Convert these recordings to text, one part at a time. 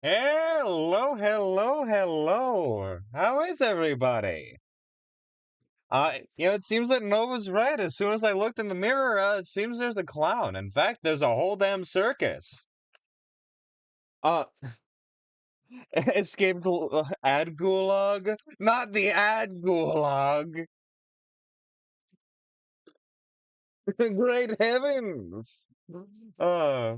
Hello, hello, hello. How is everybody? It seems that Nova's right. As soon as I looked in the mirror, it seems there's a clown. In fact, there's a whole damn circus. Uh, escaped the ad gulag? Not the ad gulag. Great heavens. Uh,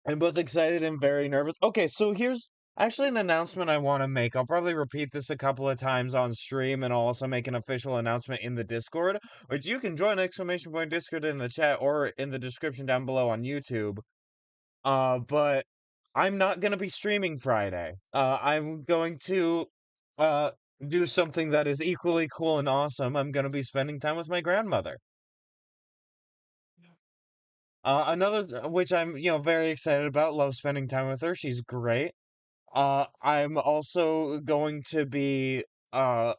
I'm both excited and very nervous. Okay, so here's actually an announcement I want to make. I'll probably repeat this a couple of times on stream, and I'll also make an official announcement in the Discord, which you can join exclamation point Discord in the chat or in the description down below on YouTube. But I'm not gonna be streaming Friday. I'm going to uh do something that is equally cool and awesome. I'm gonna be spending time with my grandmother. Which I'm, very excited about. Love spending time with her. She's great. I'm also going to be uh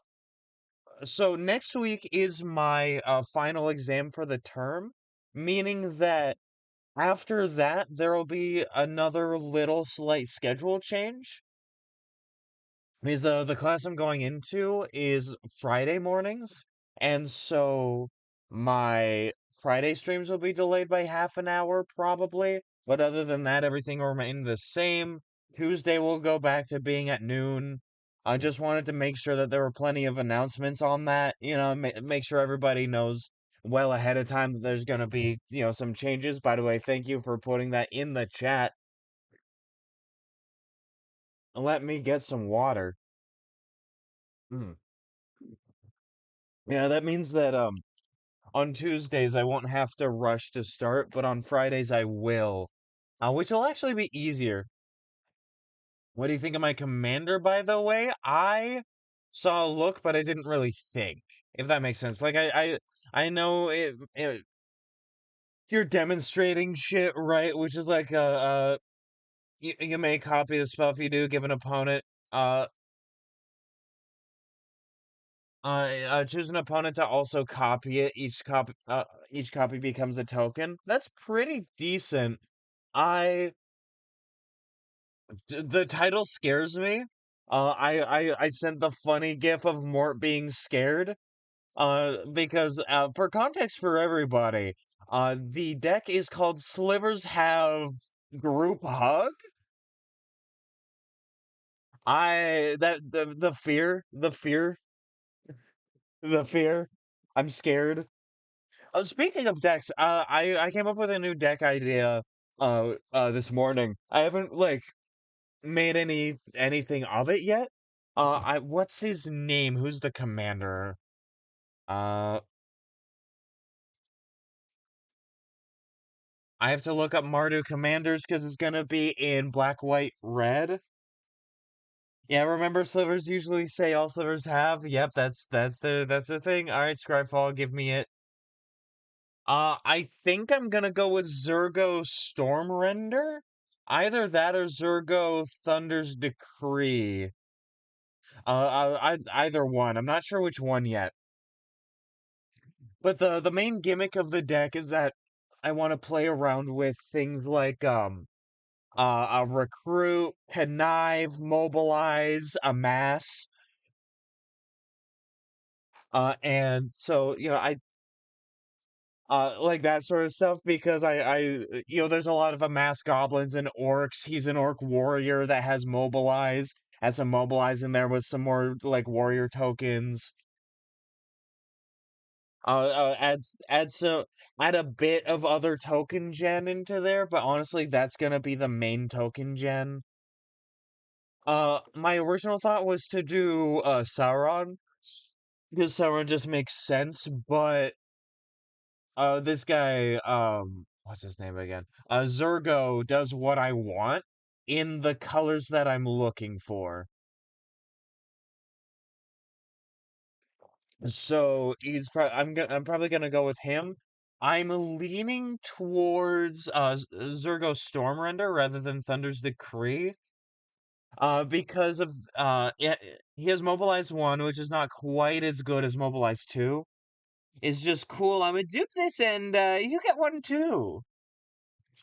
so next week is my final exam for the term, meaning that after that there will be another little slight schedule change. Because the class I'm going into is Friday mornings, and so my Friday streams will be delayed by half an hour probably. But other than that, everything will remain the same. Tuesday will go back to being at noon. I just wanted to make sure that there were plenty of announcements on that, make sure everybody knows well ahead of time that there's going to be, some changes. By the way, thank you for putting that in the chat. Let me get some water. Mm. Yeah, that means that on Tuesdays I won't have to rush to start, but on Fridays I will. Which will actually be easier. What do you think of my commander, by the way? I saw a look, but I didn't really think, if that makes sense. Like I know you're demonstrating shit, right? Which is like you may copy the spell if you do give an opponent uh choose an opponent to also copy it. Each copy becomes a token. That's pretty decent. I The title scares me. I sent the funny gif of Mort being scared. Because for context for everybody, the deck is called Slivers Have Group Hug. The fear. I'm scared. Speaking of decks, I came up with a new deck idea this morning. I haven't like made anything of it yet. I what's his name? Who's the commander? Uh, I have to look up Mardu commanders because it's gonna be in black, white, red. Yeah, remember slivers usually say all slivers have. Yep, that's the thing. All right, Scryfall, give me it. I think I'm gonna go with Zurgo Stormrender. Either that or Zurgo Thunder's Decree. Either one. I'm not sure which one yet. But the main gimmick of the deck is that I want to play around with things like a recruit, connive, mobilize, amass, and so I like that sort of stuff because there's a lot of amass goblins and orcs. He's an orc warrior that has mobilize, has some mobilize in there with some more like warrior tokens. Add a bit of other token gen into there, but honestly, that's gonna be the main token gen. My original thought was to do Sauron because Sauron just makes sense, but this guy what's his name again? Zurgo does what I want in the colors that I'm looking for. So I'm probably gonna go with him. I'm leaning towards Zurgo Stormrender rather than Thunder's Decree. Because of he has Mobilize 1, which is not quite as good as Mobilize 2. It's just cool. I'm gonna do this and you get one too.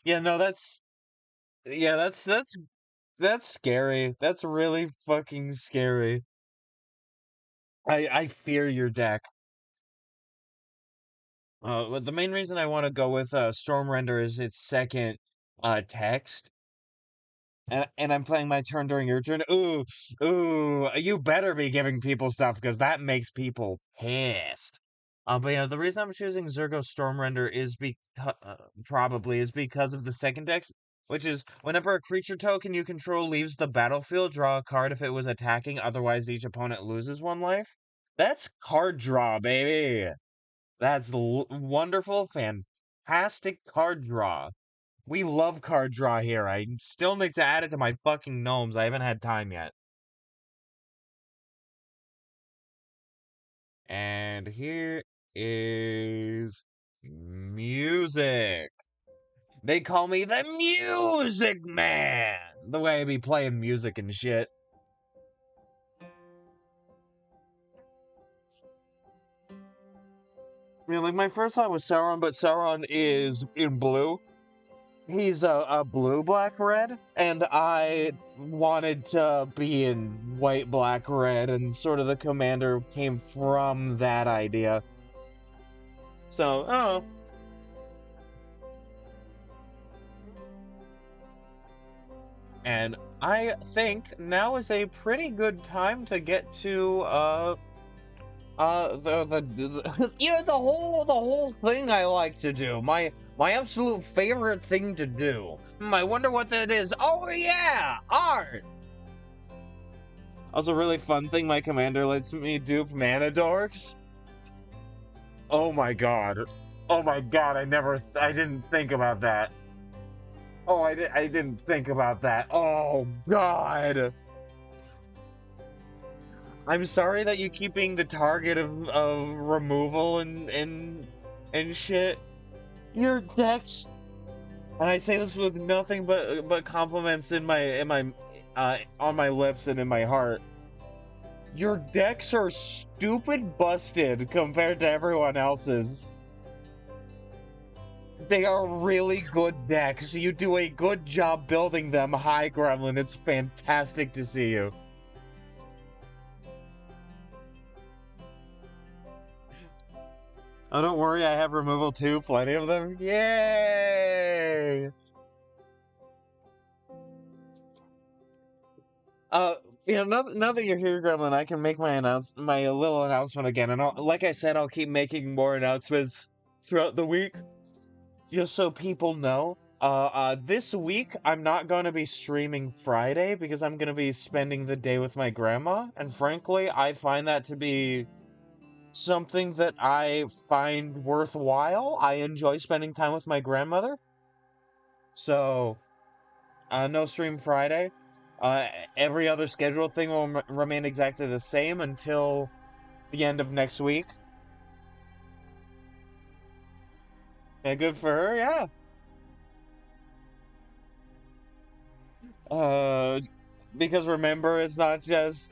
Yeah, no, that's scary. That's really fucking scary. I fear your deck. But the main reason I want to go with Stormrender is its second text. And I'm playing my turn during your turn. Ooh, you better be giving people stuff because that makes people pissed. But yeah, the reason I'm choosing Zurgo Stormrender is probably is because of the second text, which is whenever a creature token you control leaves the battlefield, draw a card if it was attacking, otherwise each opponent loses one life. That's card draw, baby. That's wonderful, fantastic card draw. We love card draw here. I still need to add it to my fucking gnomes. I haven't had time yet. And here is music. They call me the Music Man. The way I be playing music and shit. Like my first thought was Sauron, but Sauron is in blue. He's a blue, black, red, and I wanted to be in white, black, red, and sort of the commander came from that idea. So, oh. And I think now is a pretty good time to get to the whole thing I like to do. My absolute favorite thing to do. I wonder what that is. Oh yeah, art. Also, really fun thing my commander lets me dupe mana dorks. Oh my god. Oh my god, I didn't think about that. Oh, I didn't think about that. Oh god. I'm sorry that you keep being the target of removal and shit. Your decks, and I say this with nothing but compliments in my on my lips and in my heart. Your decks are stupid busted compared to everyone else's. They are really good decks. You do a good job building them. Hi, Gremlin. It's fantastic to see you. Oh, don't worry. I have removal too. Plenty of them. Yay! Uh, now that you're here, Gremlin, I can make my little announcement again. And like I said, I'll keep making more announcements throughout the week, just so people know. This week I'm not going to be streaming Friday because I'm going to be spending the day with my grandma, and frankly, I find that to be something that I find worthwhile. I enjoy spending time with my grandmother, so no stream Friday. Uh, every other scheduled thing will remain exactly the same until the end of next week. Yeah, good for her, yeah. Uh, because remember, it's not just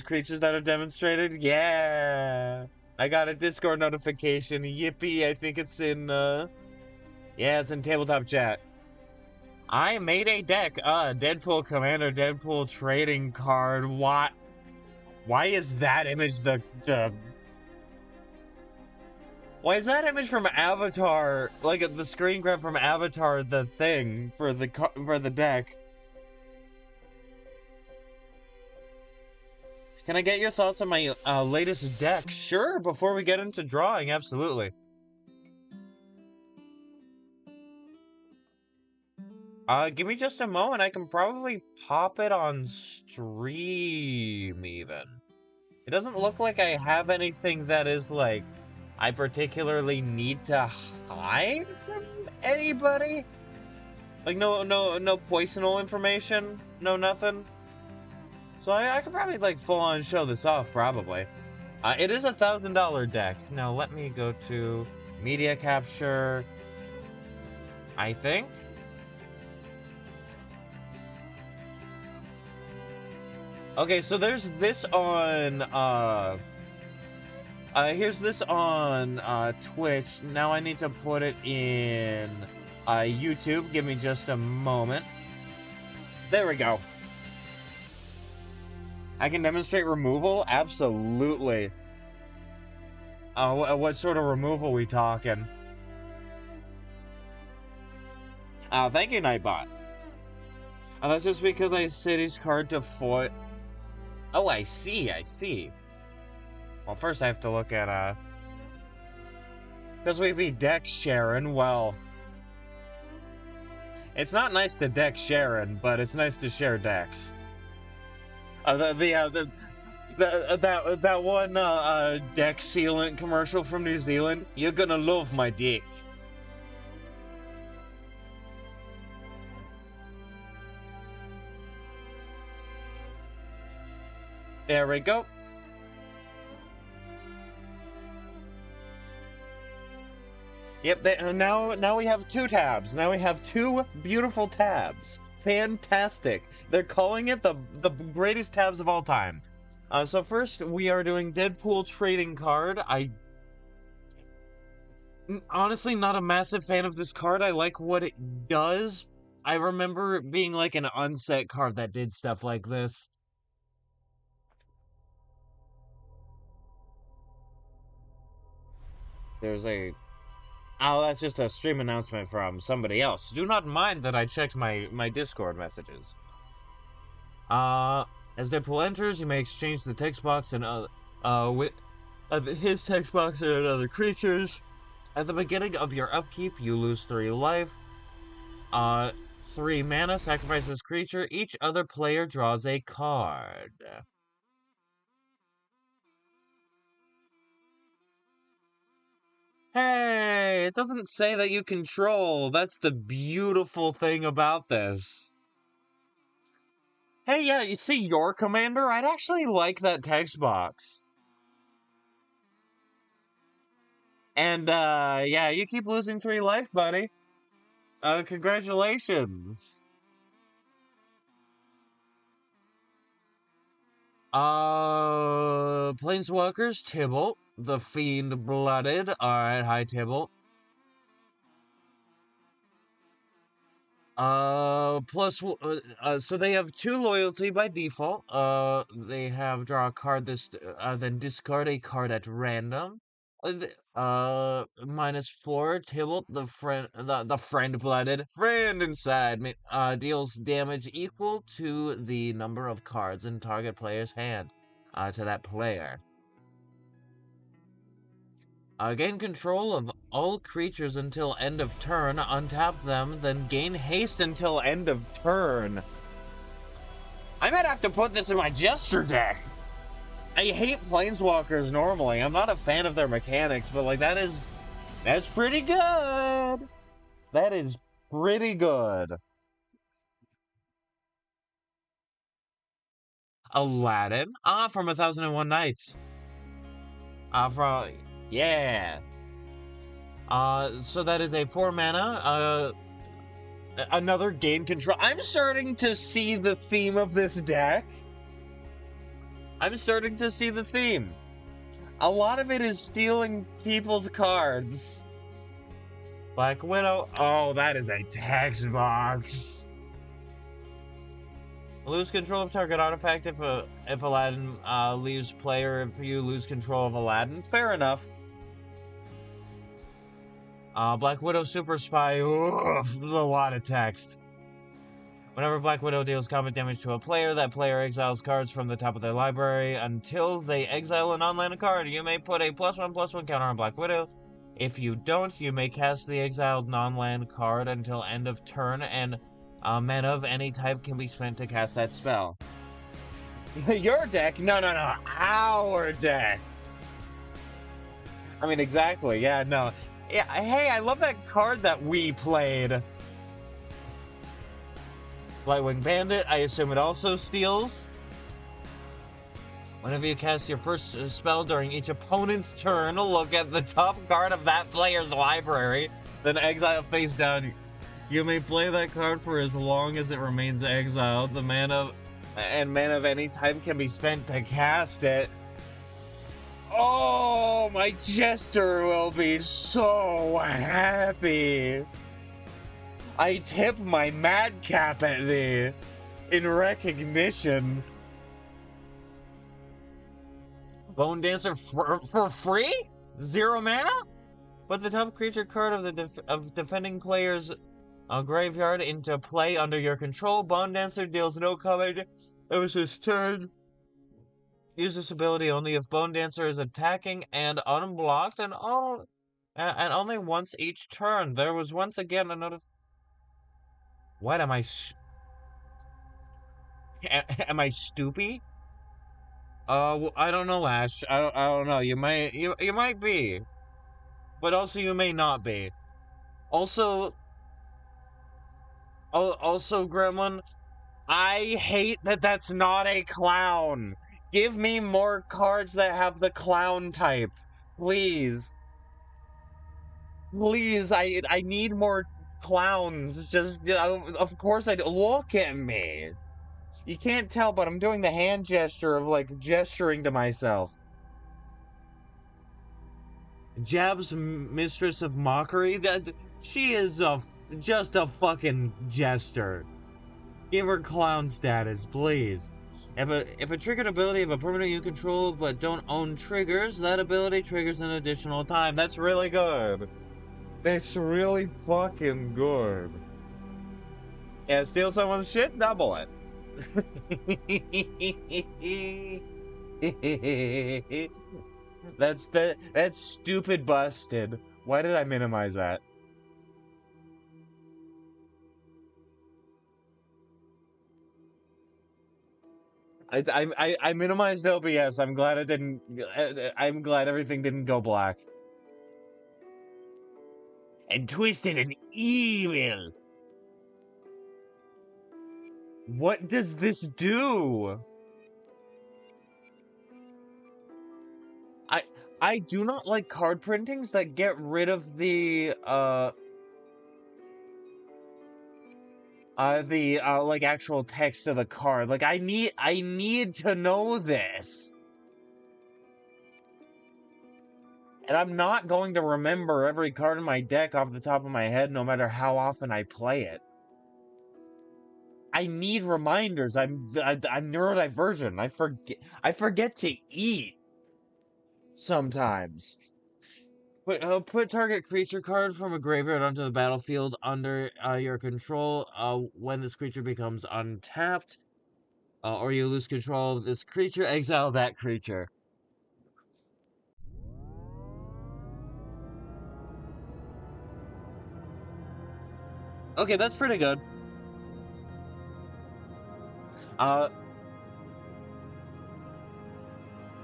creatures that are demonstrated. Yeah, I got a Discord notification. Yippee! I think it's in yeah, it's in tabletop chat. I made a deck. Deadpool Commander, Deadpool trading card. What? Why is that image the? Why is that image from Avatar, like the screen grab from Avatar, the thing for the deck? Can I get your thoughts on my latest deck? Sure, before we get into drawing, absolutely. Give me just a moment. I can probably pop it on stream, even. It doesn't look like I have anything that is, like, I particularly need to hide from anybody? Like, no poisonal information? No nothing? So I could probably, like, full-on show this off, probably. It is a $1,000 deck. Now, let me go to media capture, I think. Okay, so there's this on, here's this on, Twitch. Now I need to put it in, YouTube. Give me just a moment. There we go. I can demonstrate removal? Absolutely. What sort of removal we talking? Thank you, Nightbot. That's just because I city's card to foil. Oh, I see. Well, first I have to look at, because we be deck Sharon, well... It's not nice to deck Sharon, but it's nice to share decks. That one, deck sealant commercial from New Zealand, you're gonna love my dick. There we go. Yep, now we have two tabs. Now we have two beautiful tabs. Fantastic. They're calling it the greatest tabs of all time. So first we are doing Deadpool trading card. Honestly not a massive fan of this card. I like what it does. I remember it being like an unset card that did stuff like this. There's a... Oh, that's just a stream announcement from somebody else. Do not mind that I checked my Discord messages. As Deadpool enters, you may exchange the text box and with his text box and other creatures. At the beginning of your upkeep, you lose 3 life. 3 mana, sacrifice this creature. Each other player draws a card. Hey, it doesn't say that you control. That's the beautiful thing about this. Hey, yeah, you see your commander? I'd actually like that text box. And, yeah, you keep losing 3 life, buddy. Congratulations. Planeswalkers, Tybalt, the Fiend Blooded. Alright, hi, Tybalt. So they have 2 loyalty by default. They have draw a card this, then discard a card at random. -4, Tybalt, the friend-blooded friend inside me, deals damage equal to the number of cards in target player's hand, to that player. Gain control of all creatures until end of turn, untap them, then gain haste until end of turn. I might have to put this in my gesture deck. I hate planeswalkers normally. I'm not a fan of their mechanics, but like that's pretty good. That is pretty good. Aladdin? From 1001 Nights. Yeah. So that is a 4 mana, another gain control. I'm starting to see the theme of this deck. I'm starting to see the theme. A lot of it is stealing people's cards. Black Widow. Oh, that is a text box. Lose control of target artifact if Aladdin leaves player. If you lose control of Aladdin, fair enough. Black Widow Super Spy. Oof, a lot of text. Whenever Black Widow deals combat damage to a player, that player exiles cards from the top of their library until they exile a non-land card. You may put a +1/+1 counter on Black Widow. If you don't, you may cast the exiled non-land card until end of turn, and mana of any type can be spent to cast that spell. Your deck? No. Our deck. I mean, exactly. Yeah, no. Yeah, hey, I love that card that we played. Lightwing Bandit, I assume it also steals. Whenever you cast your first spell during each opponent's turn, look at the top card of that player's library, then exile face down. You may play that card for as long as it remains exiled. The mana of any type can be spent to cast it. Oh, my Jester will be so happy. I tip my madcap at thee in recognition. Bone Dancer for free? 0 mana? Put the top creature card of the defending player's graveyard into play under your control. Bone Dancer deals no combat. It was his turn. Use this ability only if Bone Dancer is attacking and unblocked, and only once each turn. There was once again a notif. What am I? Am I stupid? I don't know, Ash. I don't know. You might be, but also you may not be. Also, Gremlin, I hate that that's not a clown. Give me more cards that have the clown type, please. Please, I need more clowns. Just, of course I do. Look at me. You can't tell, but I'm doing the hand gesture of, like, gesturing to myself. Jab's Mistress of Mockery? She is just a fucking jester. Give her clown status, please. If a triggered ability of a permanent you control but don't own triggers, that ability triggers an additional time. That's really good. That's really fucking good. Yeah, steal someone's shit, double it. That's stupid busted. Why did I minimize that? I minimized OBS. I'm glad it didn't. I'm glad everything didn't go black. And twisted and evil. What does this do? I do not like card printings that get rid of the like actual text of the card. Like I need to know this. And I'm not going to remember every card in my deck off the top of my head no matter how often I play it. I need reminders. I'm neurodivergent. I forget to eat sometimes. Put target creature card from a graveyard onto the battlefield under your control. When this creature becomes untapped, or you lose control of this creature, exile that creature. Okay, that's pretty good. Uh,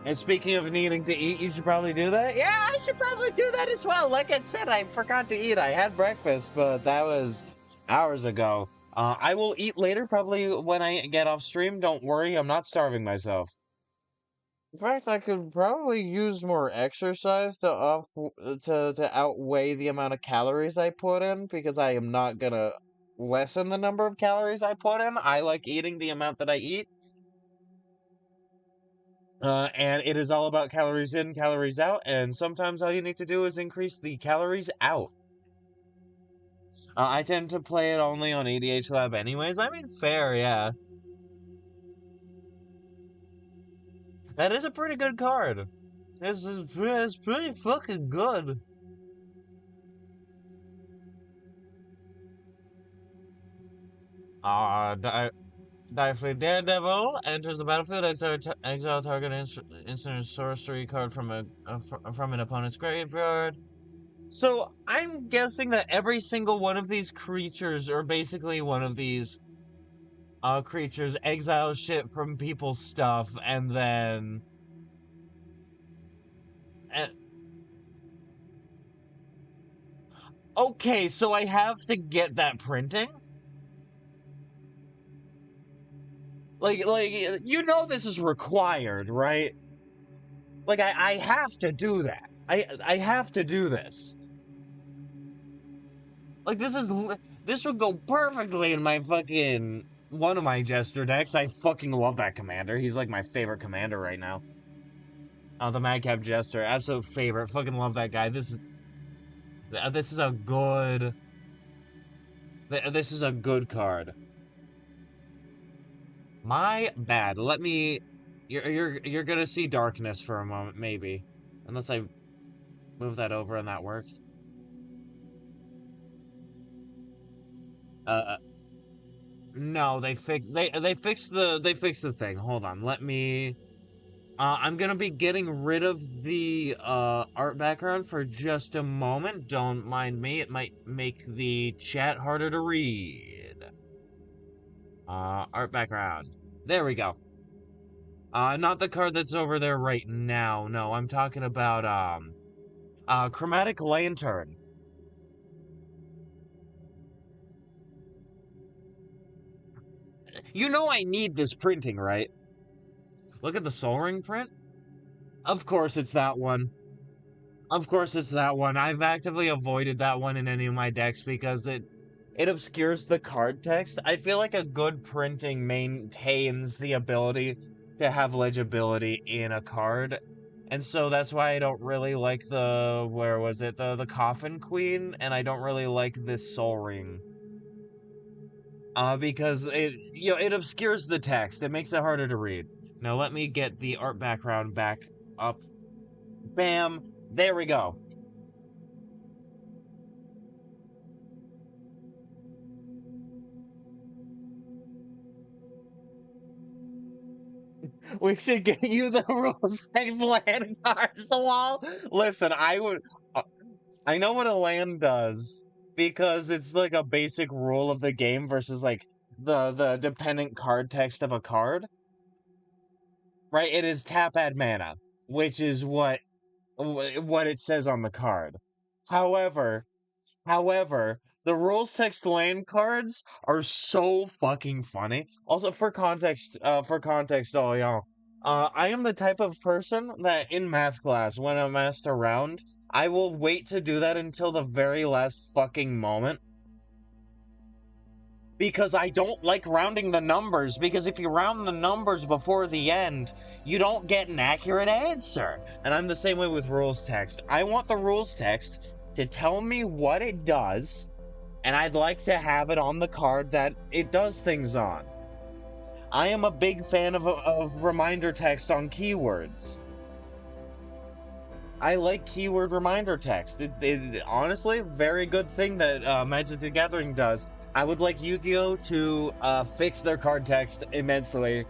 and speaking of needing to eat, you should probably do that. Yeah, I should probably do that as well. Like I said, I forgot to eat. I had breakfast, but that was hours ago. I will eat later, probably when I get off stream. Don't worry, I'm not starving myself. In fact, I could probably use more exercise to outweigh the amount of calories I put in, because I am not gonna lessen the number of calories I put in. I like eating the amount that I eat. And it is all about calories in, calories out, and sometimes all you need to do is increase the calories out. I tend to play it only on EDH Lab anyways. I mean, fair, yeah. That is a pretty good card. It's pretty fucking good. Direfleet Daredevil enters the battlefield. Exile target instant sorcery card from an opponent's graveyard. So I'm guessing that every single one of these creatures, or basically one of these creatures, exile shit from people's stuff, and then uh, okay, so I have to get that printing. Like this is required, right? Like I have to do that. I have to do this. Like this would go perfectly in my fucking one of my Jester decks. I fucking love that commander. He's like my favorite commander right now. Oh, the Madcap Jester, absolute favorite. Fucking love that guy. This is a good this is a good card. My bad. Let me. You're gonna see darkness for a moment, maybe, unless I move that over and that works. Uh, no, they fixed the thing. Hold on, let me. I'm gonna be getting rid of the art background for just a moment. Don't mind me. It might make the chat harder to read. Art background. There we go. Not the card that's over there right now. No, I'm talking about Chromatic Lantern. You know I need this printing, right? Look at the Sol Ring print. Of course it's that one. Of course it's that one. I've actively avoided that one in any of my decks because it obscures the card text. I feel like a good printing maintains the ability to have legibility in a card. And so that's why I don't really like where was it? The Coffin Queen, and I don't really like this Sol Ring. Because it obscures the text. It makes it harder to read. Now let me get the art background back up. Bam! There we go. We should get you the rules text land cards wall. Listen, I know what a land does because it's like a basic rule of the game versus like the dependent card text of a card. Right? It is tap add mana, which is what it says on the card. However, However, the rules text land cards are so fucking funny. Also, for context, all y'all, I am the type of person that in math class, when I'm asked around, I will wait to do that until the very last fucking moment. Because I don't like rounding the numbers, because if you round the numbers before the end, you don't get an accurate answer. And I'm the same way with rules text. I want the rules text to tell me what it does, and I'd like to have it on the card that it does things on. I am a big fan of reminder text on keywords. I like keyword reminder text. Honestly, very good thing that Magic the Gathering does. I would like Yu-Gi-Oh to fix their card text immensely,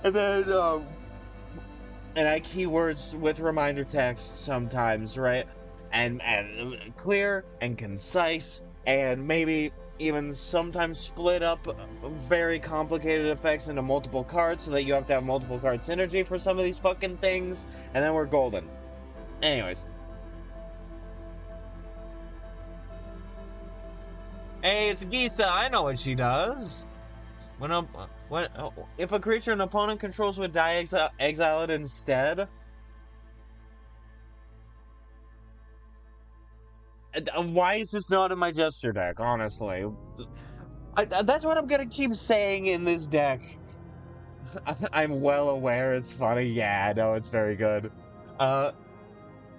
and then and I keywords with reminder text sometimes, right? And clear and concise, and maybe even sometimes split up very complicated effects into multiple cards so that you have to have multiple card synergy for some of these fucking things, and then we're golden. Anyways. Hey, it's Gisa. I know what she does. If a creature an opponent controls would die, exile it instead. Why is this not in my Jester deck, honestly? That's what I'm gonna keep saying in this deck. I'm well aware it's funny. Yeah, I know it's very good.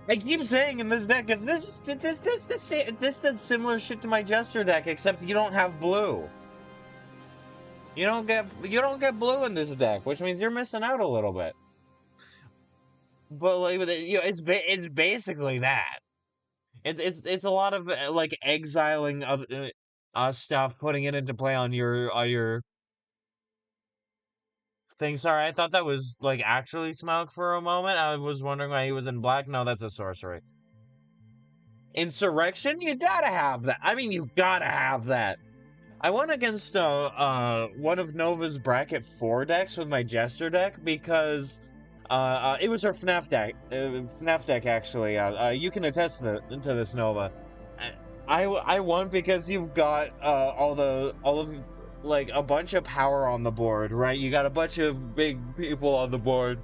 I keep saying in this deck, is this does similar shit to my Jester deck, except you don't have blue. You don't get blue in this deck, which means you're missing out a little bit. But like, it's basically that. It's a lot of like exiling of stuff, putting it into play on your thing. Sorry, I thought that was like actually Smaug for a moment. I was wondering why he was in black. No, that's a sorcery. Insurrection, you gotta have that. I mean, you gotta have that. I went against one of Nova's bracket 4 decks with my Jester deck because it was her FNAF deck. FNAF deck actually. You can attest to this, Nova. I won because you've got all of like a bunch of power on the board, right? You got a bunch of big people on the board,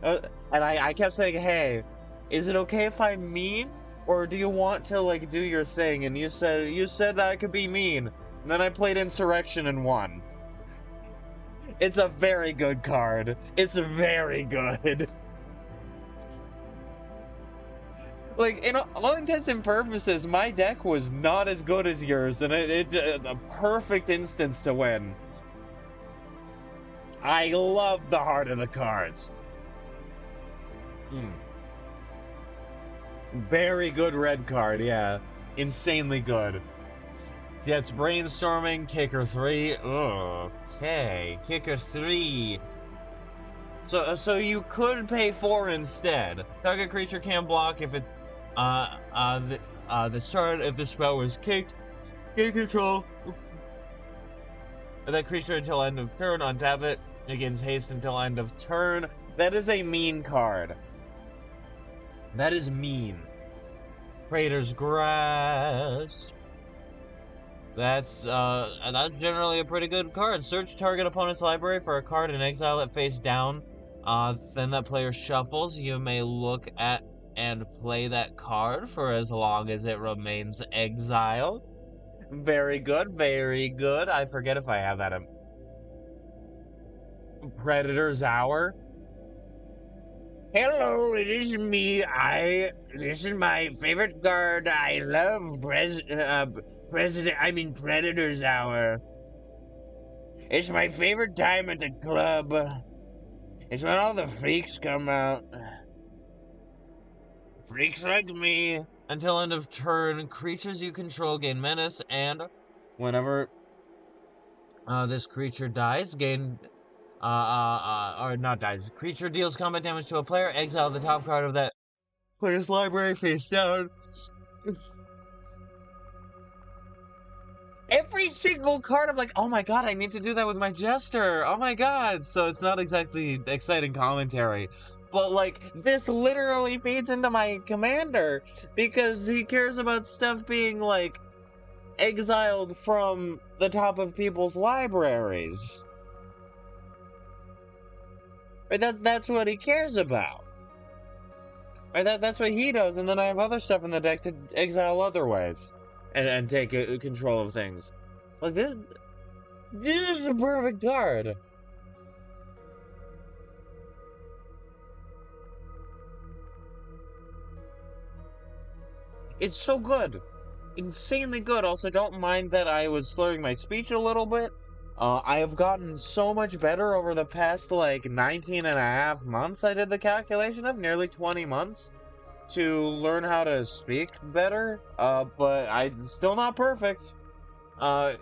and I kept saying, "Hey, is it okay if I'm mean, or do you want to like do your thing?" And you said that I could be mean. And then I played Insurrection and won. It's a very good card. It's very good. Like, in all intents and purposes, my deck was not as good as yours, and it's a perfect instance to win. I love the heart of the cards. Very good red card, yeah. Insanely good. Yeah, it's brainstorming, kicker 3. Okay, kicker 3. So you could pay 4 instead. Target creature can block if it's this turn. If the spell was kicked, gain control of that creature until end of turn. Untap it. It gains haste until end of turn. That is a mean card. That is mean. Praetor's Grasp. That's generally a pretty good card. Search target opponent's library for a card and exile it face down. Then that player shuffles. You may look at and play that card for as long as it remains exiled. Very good, very good. I forget if I have that in Predator's Hour. Hello, it is me. This is my favorite card. I love Predator's Hour. It's my favorite time at the club. It's when all the freaks come out. Freaks like me. Until end of turn, creatures you control gain menace, and whenever this creature dies, gain or not dies. Creature deals combat damage to a player. Exile the top card of that player's library face down. Every single card, I'm like, oh my god, I need to do that with my Jester. Oh my god. So it's not exactly exciting commentary. But, like, this literally feeds into my commander. Because he cares about stuff being, like, exiled from the top of people's libraries. Right, that's what he cares about. Right, that's what he does, and then I have other stuff in the deck to exile other ways. And take control of things. Like, this is the perfect card. It's so good. insanely good. Also, don't mind that I was slurring my speech a little bit. I have gotten so much better over the past, like, 19 and a half months. I did the calculation of nearly 20 months to learn how to speak better. But I'm still not perfect. Uh,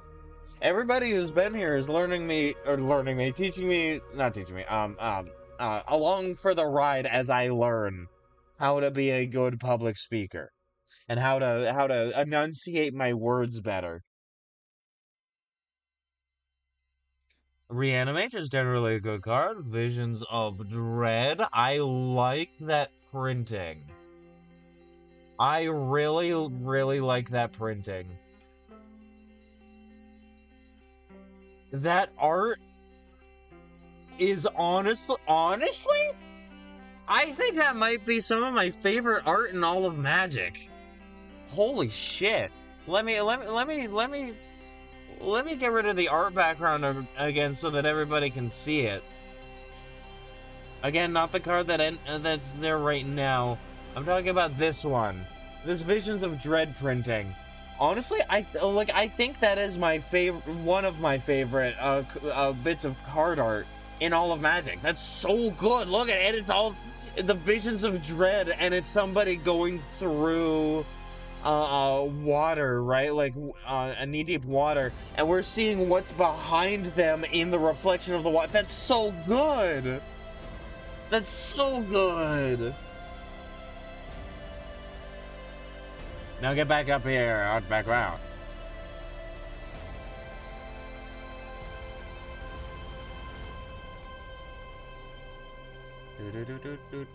Everybody who's been here is teaching me, not teaching me, along for the ride as I learn how to be a good public speaker and how to enunciate my words better. Reanimate is generally a good card. Visions of Dread. I like that printing. I really, really like that printing. That art is honestly, I think that might be some of my favorite art in all of Magic. Holy shit. Let me get rid of the art background again so that everybody can see it. Again, not the card that's there right now. I'm talking about this one. This Visions of Dread printing. Honestly, I think that is my favorite, one of my favorite bits of card art in all of Magic. That's so good. Look at it. It's all the Visions of Dread, and it's somebody going through water, right? Like a knee-deep water, and we're seeing what's behind them in the reflection of the water. That's so good. That's so good. Now get back up here, art background.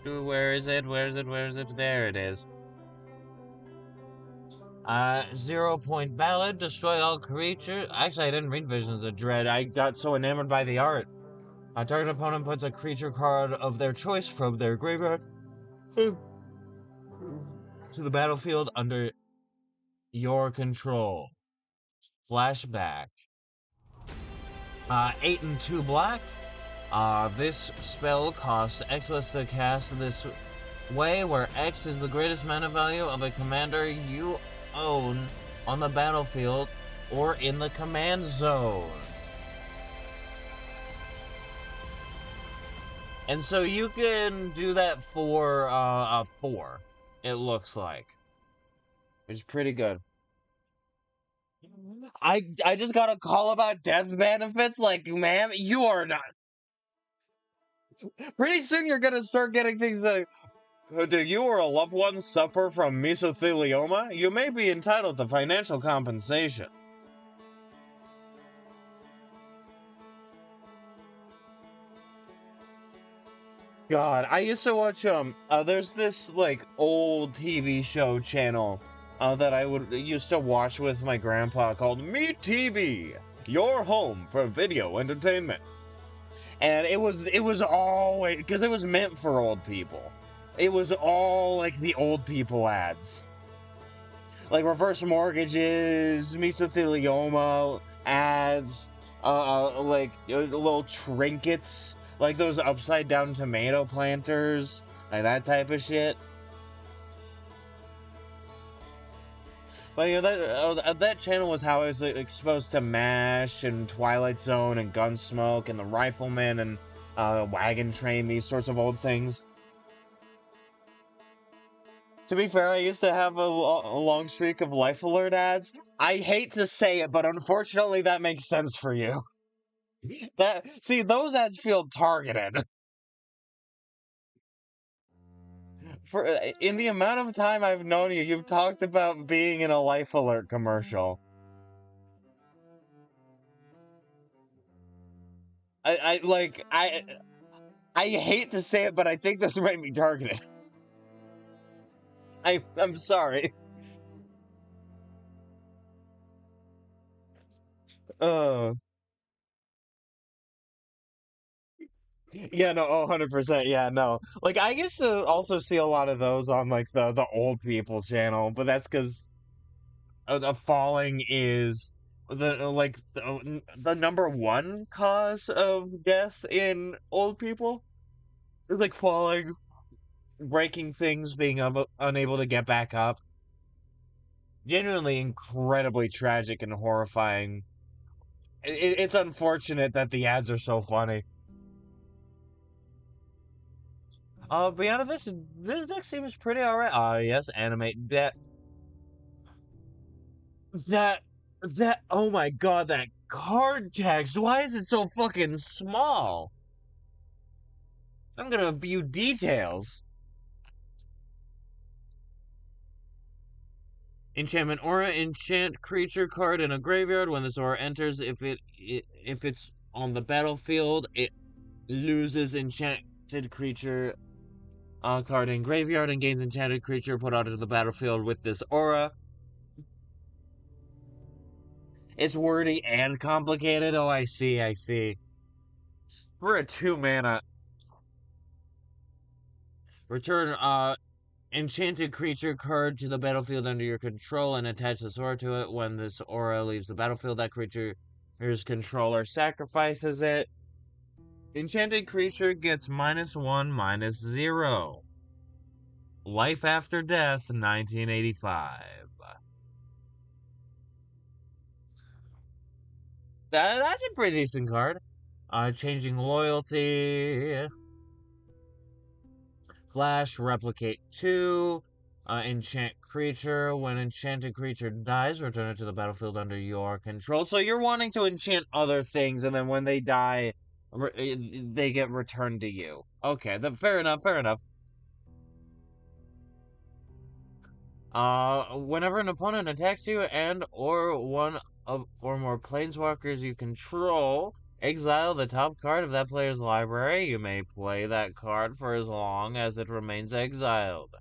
Where is it? Where is it? Where is it? There it is. 0 point ballad, destroy all creatures. Actually, I didn't read Visions of Dread. I got so enamored by the art. A target opponent puts a creature card of their choice from their graveyard to the battlefield under your control. Flashback. 8 and 2 black. This spell costs X less to cast this way, where X is the greatest mana value of a commander you own on the battlefield or in the command zone. And so you can do that for a 4, it looks like. Which is pretty good. I just got a call about death benefits. Like, ma'am, you are not. Pretty soon you're gonna start getting things like, do you or a loved one suffer from mesothelioma? You may be entitled to financial compensation. God, I used to watch there's this like old TV show channel that I would used to watch with my grandpa called Me TV, your home for video entertainment. And it was always, because it was meant for old people. It was all like the old people ads. Like reverse mortgages, mesothelioma ads, like little trinkets, like those upside down tomato planters, like that type of shit. But that channel was how I was exposed to MASH and Twilight Zone and Gunsmoke and the Rifleman and Wagon Train, these sorts of old things. To be fair, I used to have a long streak of Life Alert ads. I hate to say it, but unfortunately that makes sense for you. See, those ads feel targeted. For in the amount of time I've known you, you've talked about being in a Life Alert commercial. I hate to say it, but I think this might be targeted. I'm sorry. Uh, yeah, no, 100%. Yeah, no. Like, I used to also see a lot of those on like the old people channel, but that's because the falling is the number one cause of death in old people. It's like falling, breaking things, being unable to get back up. Genuinely incredibly tragic and horrifying. It's unfortunate that the ads are so funny. Beyond this deck seems pretty alright. Yes, animate that. Oh my god, that card text. Why is it so fucking small? I'm gonna view details. Enchantment aura, enchant creature card in a graveyard. When this aura enters, if it's on the battlefield, it loses enchanted creature card in graveyard and gains enchanted creature put onto the battlefield with this aura. It's wordy and complicated. Oh, I see, I see. For a 2 mana, return enchanted creature card to the battlefield under your control and attach this aura to it. When this aura leaves the battlefield, that creature's controller sacrifices it. Enchanted creature gets -1/-0. Life After Death, 1985. That's a pretty decent card. Changing Loyalty. Flash, Replicate 2. Enchant creature. When enchanted creature dies, return it to the battlefield under your control. So you're wanting to enchant other things, and then when they die, they get returned to you. Okay, then fair enough, fair enough. Whenever an opponent attacks you and or one of or more planeswalkers you control, exile the top card of that player's library. You may play that card for as long as it remains exiled.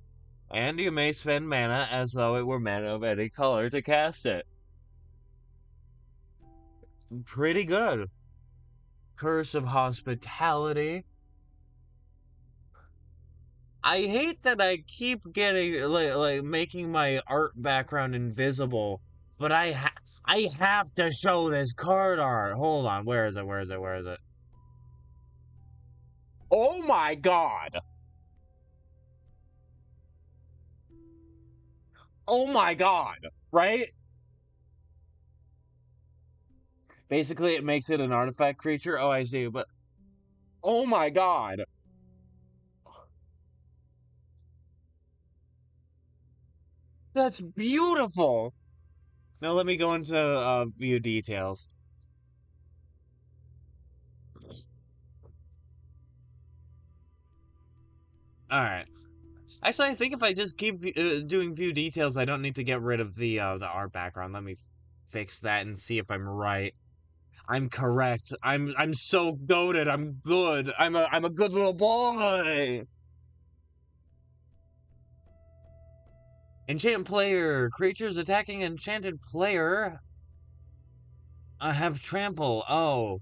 And you may spend mana as though it were mana of any color to cast it. Pretty good. Curse of Hospitality. I hate that I keep getting like making my art background invisible, but I have to show this card art. Hold on, where is it? Where is it? Where is it? Oh my god! Oh my god! Right? Basically, it makes it an artifact creature. Oh, I see, but oh my god! That's beautiful! Now let me go into view details. Alright. Actually, I think if I just keep doing view details, I don't need to get rid of the art background. Let me fix that and see if I'm right. I'm correct. I'm so goated. I'm good. I'm a good little boy. Enchant player. Creatures attacking enchanted player have trample. Oh,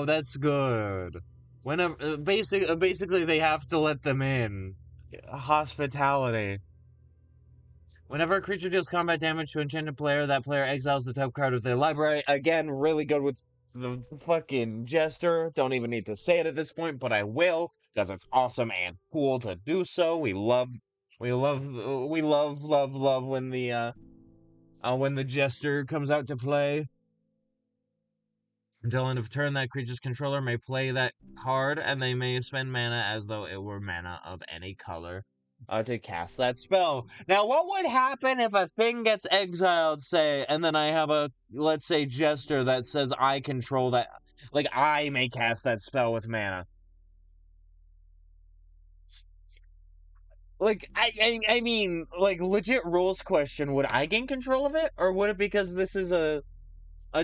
that's good. Whenever basically they have to let them in. Hospitality. Whenever a creature deals combat damage to an enchanted player, that player exiles the top card of their library. Again, really good with the fucking Jester. Don't even need to say it at this point, but I will, because it's awesome and cool to do so. We love when the Jester comes out to play. Until end of turn, that creature's controller may play that card, and they may spend mana as though it were mana of any color to cast that spell. Now, what would happen if a thing gets exiled, say, and then I have a, let's say, Jester that says I control that, like, I may cast that spell with mana? Like, I mean, like, legit rules question, would I gain control of it? Or would it, because this is a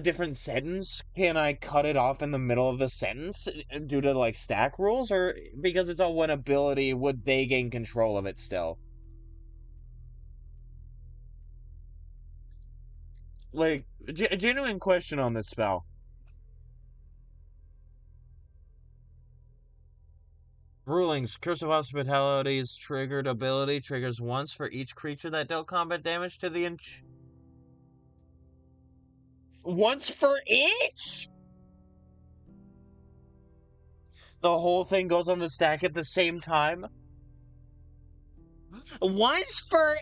different sentence, can I cut it off in the middle of the sentence due to like stack rules, or because it's all one ability, would they gain control of it still? Like, genuine question on this spell. Rulings. Curse of Hospitality's triggered ability triggers once for each creature that dealt combat damage to the once for each? The whole thing goes on the stack at the same time? Once for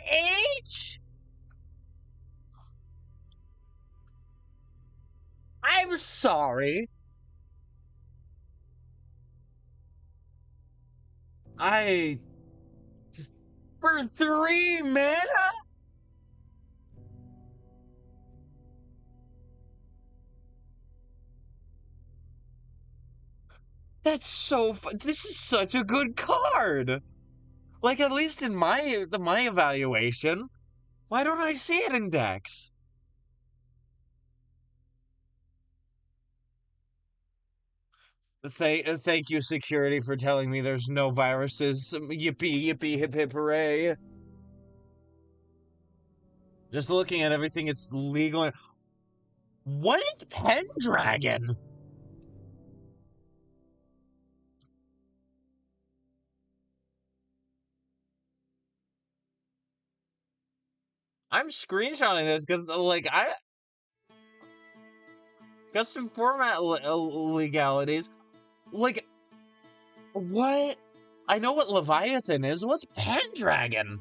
each? I'm sorry. I... For 3 mana? That's so this is such a good card! Like, at least in my evaluation. Why don't I see it in decks? Thank you, security, for telling me there's no viruses. Yippee, yippee, hip, hip, hooray. Just looking at everything, it's legal. What is Pendragon? I'm screenshotting this because, like, custom format legalities. Like, what? I know what Leviathan is. What's Pendragon?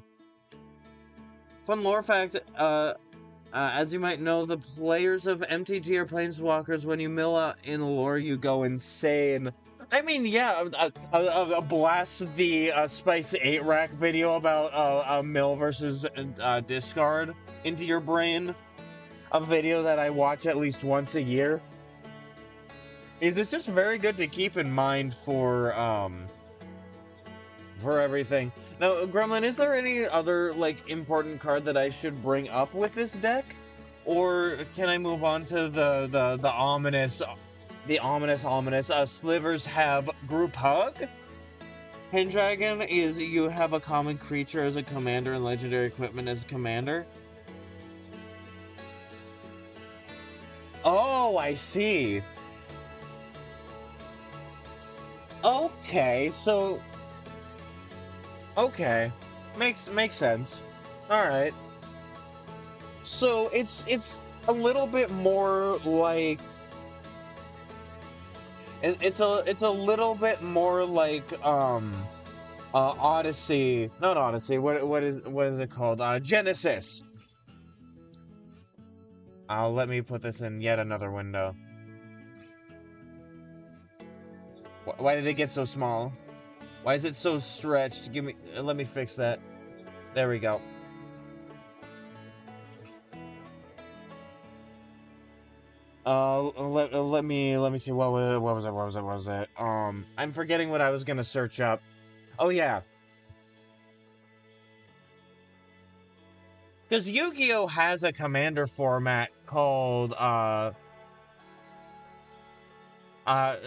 Fun lore fact, as you might know, the players of MTG are planeswalkers. When you mill out in lore, you go insane. I mean, yeah, blast the Spice 8 rack video about mill versus discard into your brain. A video that I watch at least once a year. It's just very good to keep in mind for everything. Now, Gremlin, is there any other, like, important card that I should bring up with this deck? Or can I move on to the ominous... The ominous, slivers have Group Hug? Pendragon is you have a common creature as a commander and legendary equipment as a commander. Oh, I see. Okay, so... Okay. Makes sense. Alright. So, it's a little bit more like... It's a little bit more like, Odyssey... Not Odyssey, what is it called? Genesis! Let me put this in yet another window. Why did it get so small? Why is it so stretched? Let me fix that. There we go. Let me see. What was it? I'm forgetting what I was gonna search up. Oh yeah. Because Yu-Gi-Oh! Has a commander format called,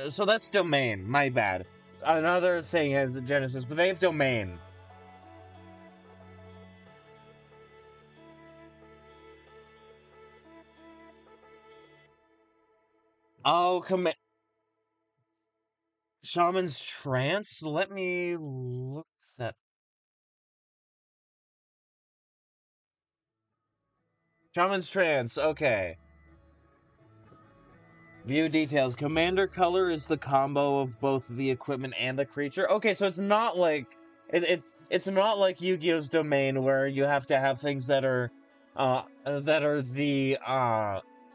so that's Domain, my bad. Another thing has Genesis, but they have Domain. Oh, Shaman's Trance? Let me look that. Shaman's Trance, okay. View details. Commander color is the combo of both the equipment and the creature. Okay, so it's not like it's not like Yu-Gi-Oh's Domain where you have to have things that are the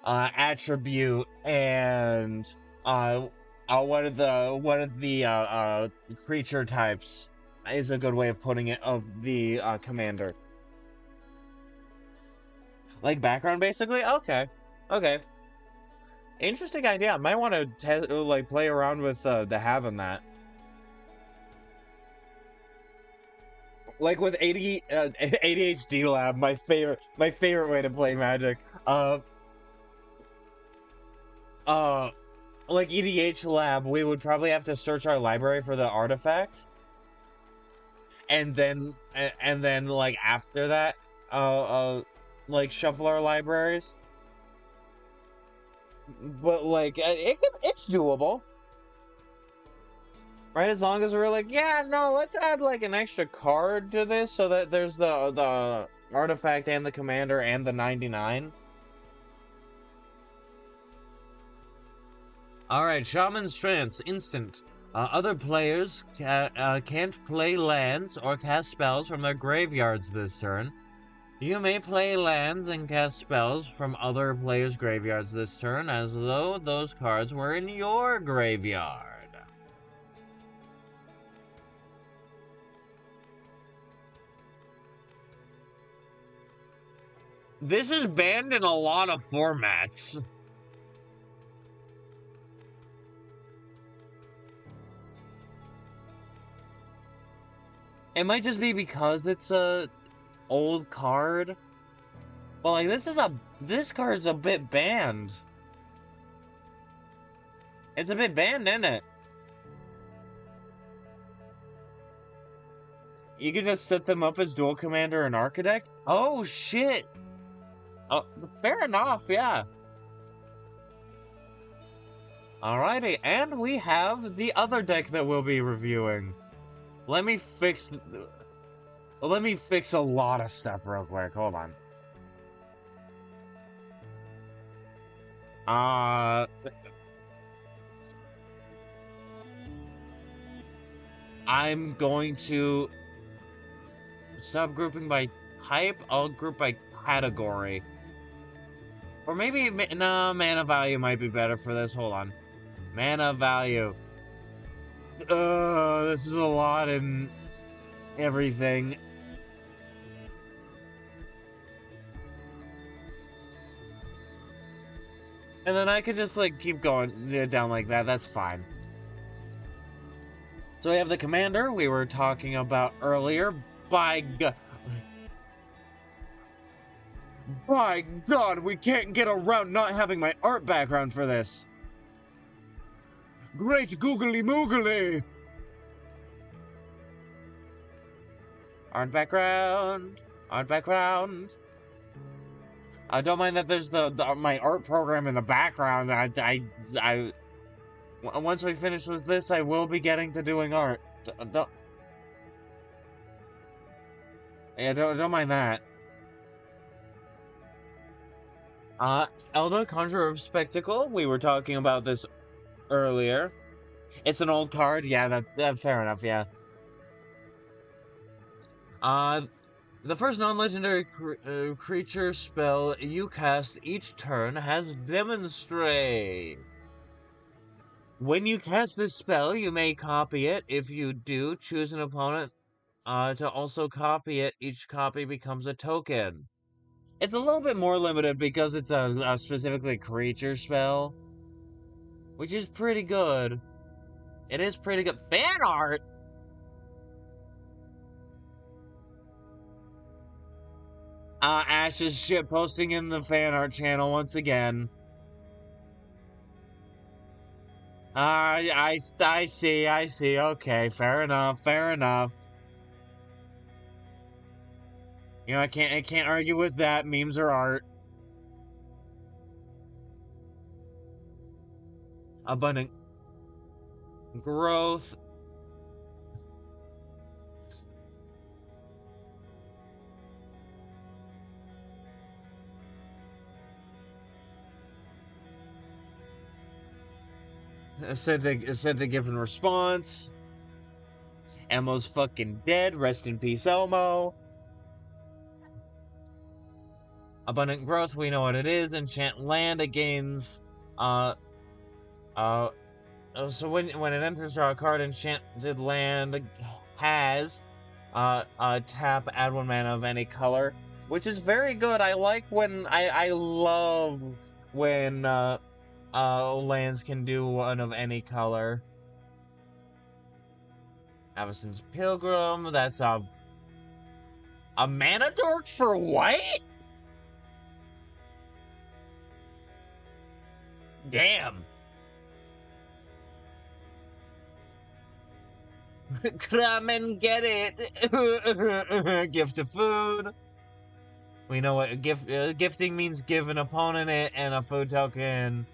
attribute and what are the creature types is a good way of putting it of the commander. Like background basically? Okay. Okay. Interesting idea. I might want to like play around with the having that. Like with ADHD Lab, my favorite way to play Magic. Like EDH Lab, we would probably have to search our library for the artifact, and then like after that, like shuffle our libraries. But like it's doable, right? As long as we're like, yeah, no, let's add like an extra card to this so that there's the artifact and the commander and the 99. Alright, Shaman's Trance, instant. Other players can't play lands or cast spells from their graveyards this turn. You may play lands and cast spells from other players' graveyards this turn, as though those cards were in your graveyard. This is banned in a lot of formats. It might just be because it's a old card. Well, like, this card's a bit banned. It's a bit banned, isn't it? You could just set them up as dual commander and architect? Oh, shit! Oh, fair enough, yeah. Alrighty, and we have the other deck that we'll be reviewing. Let me fix a lot of stuff real quick. Hold on. I'm going to stop grouping by type. I'll group by category. Or maybe, nah, mana value might be better for this. Hold on. Mana value. This is a lot in everything. And then I could just, like, keep going down like that. That's fine. So we have the commander we were talking about earlier. By God, we can't get around not having my art background for this. Great googly moogly! Art background. Art background. I don't mind that there's my art program in the background. Once we finish with this, I will be getting to doing art. Don't mind that. Elder Conjurer of Spectacle. We were talking about this earlier. It's an old card. Yeah, that's fair enough. Yeah. The first non-legendary creature spell you cast each turn has Demonstrate. When you cast this spell, you may copy it. If you do, choose an opponent to also copy it. Each copy becomes a token. It's a little bit more limited because it's a specifically creature spell, which is pretty good. It is pretty good. Fan art! Ash's shit posting in the fan art channel once again. I see. Okay, fair enough. You know, I can't argue with that. Memes are art. Abundant growth. Sent a given response. Elmo's fucking dead. Rest in peace, Elmo. Abundant growth, we know what it is. Enchant land, it gains so when it enters, draw a card. Enchanted land has tap, add 1 mana of any color, which is very good. I like when I love when lands can do one of any color. Avacyn's Pilgrim, that's a mana dork for white? Damn. Come and get it. Gift of food. We know what gifting means. Give an opponent it, and a food token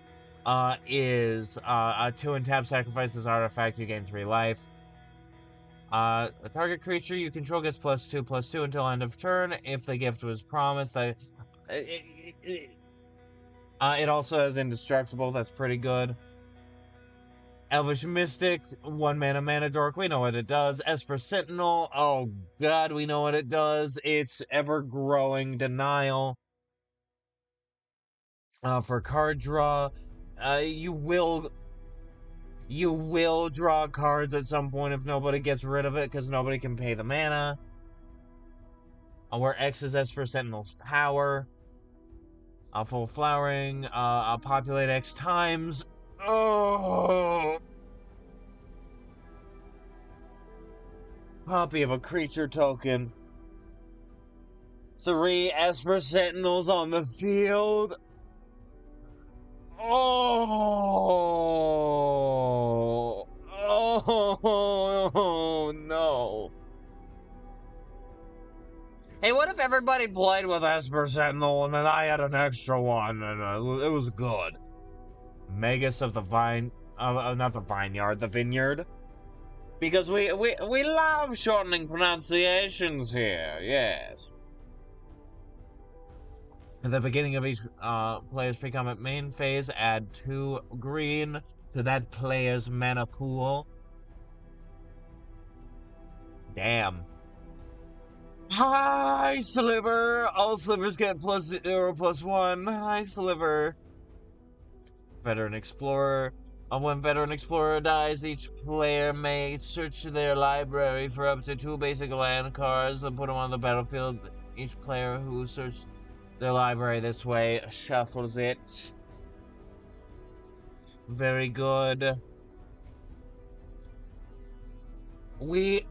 is a 2 and tap, sacrifices artifact, you gain 3 life. A target creature you control gets +2/+2 until end of turn. If the gift was promised, it also has indestructible. That's pretty good. Elvish Mystic, 1 mana dork, we know what it does. Esper Sentinel, oh god, we know what it does. It's ever-growing Denial. For card draw, you will draw cards at some point if nobody gets rid of it, because nobody can pay the mana. Where X is Esper Sentinel's power. Full flowering, populate X times. Oh! Copy of a creature token. 3 Esper Sentinels on the field. Oh! Oh no. Hey, what if everybody played with Esper Sentinel and then I had an extra one and it was good? Magus of the Vine... not the Vineyard, the Vineyard. Because we love shortening pronunciations here, yes. At the beginning of each player's pre-combat main phase, add 2 green to that player's mana pool. Damn. Hi, Sliver! All slivers get +0/+1. Hi, Sliver. Veteran Explorer. When Veteran Explorer dies, each player may search their library for up to 2 basic land cards and put them on the battlefield. Each player who searched their library this way shuffles it. Very good. We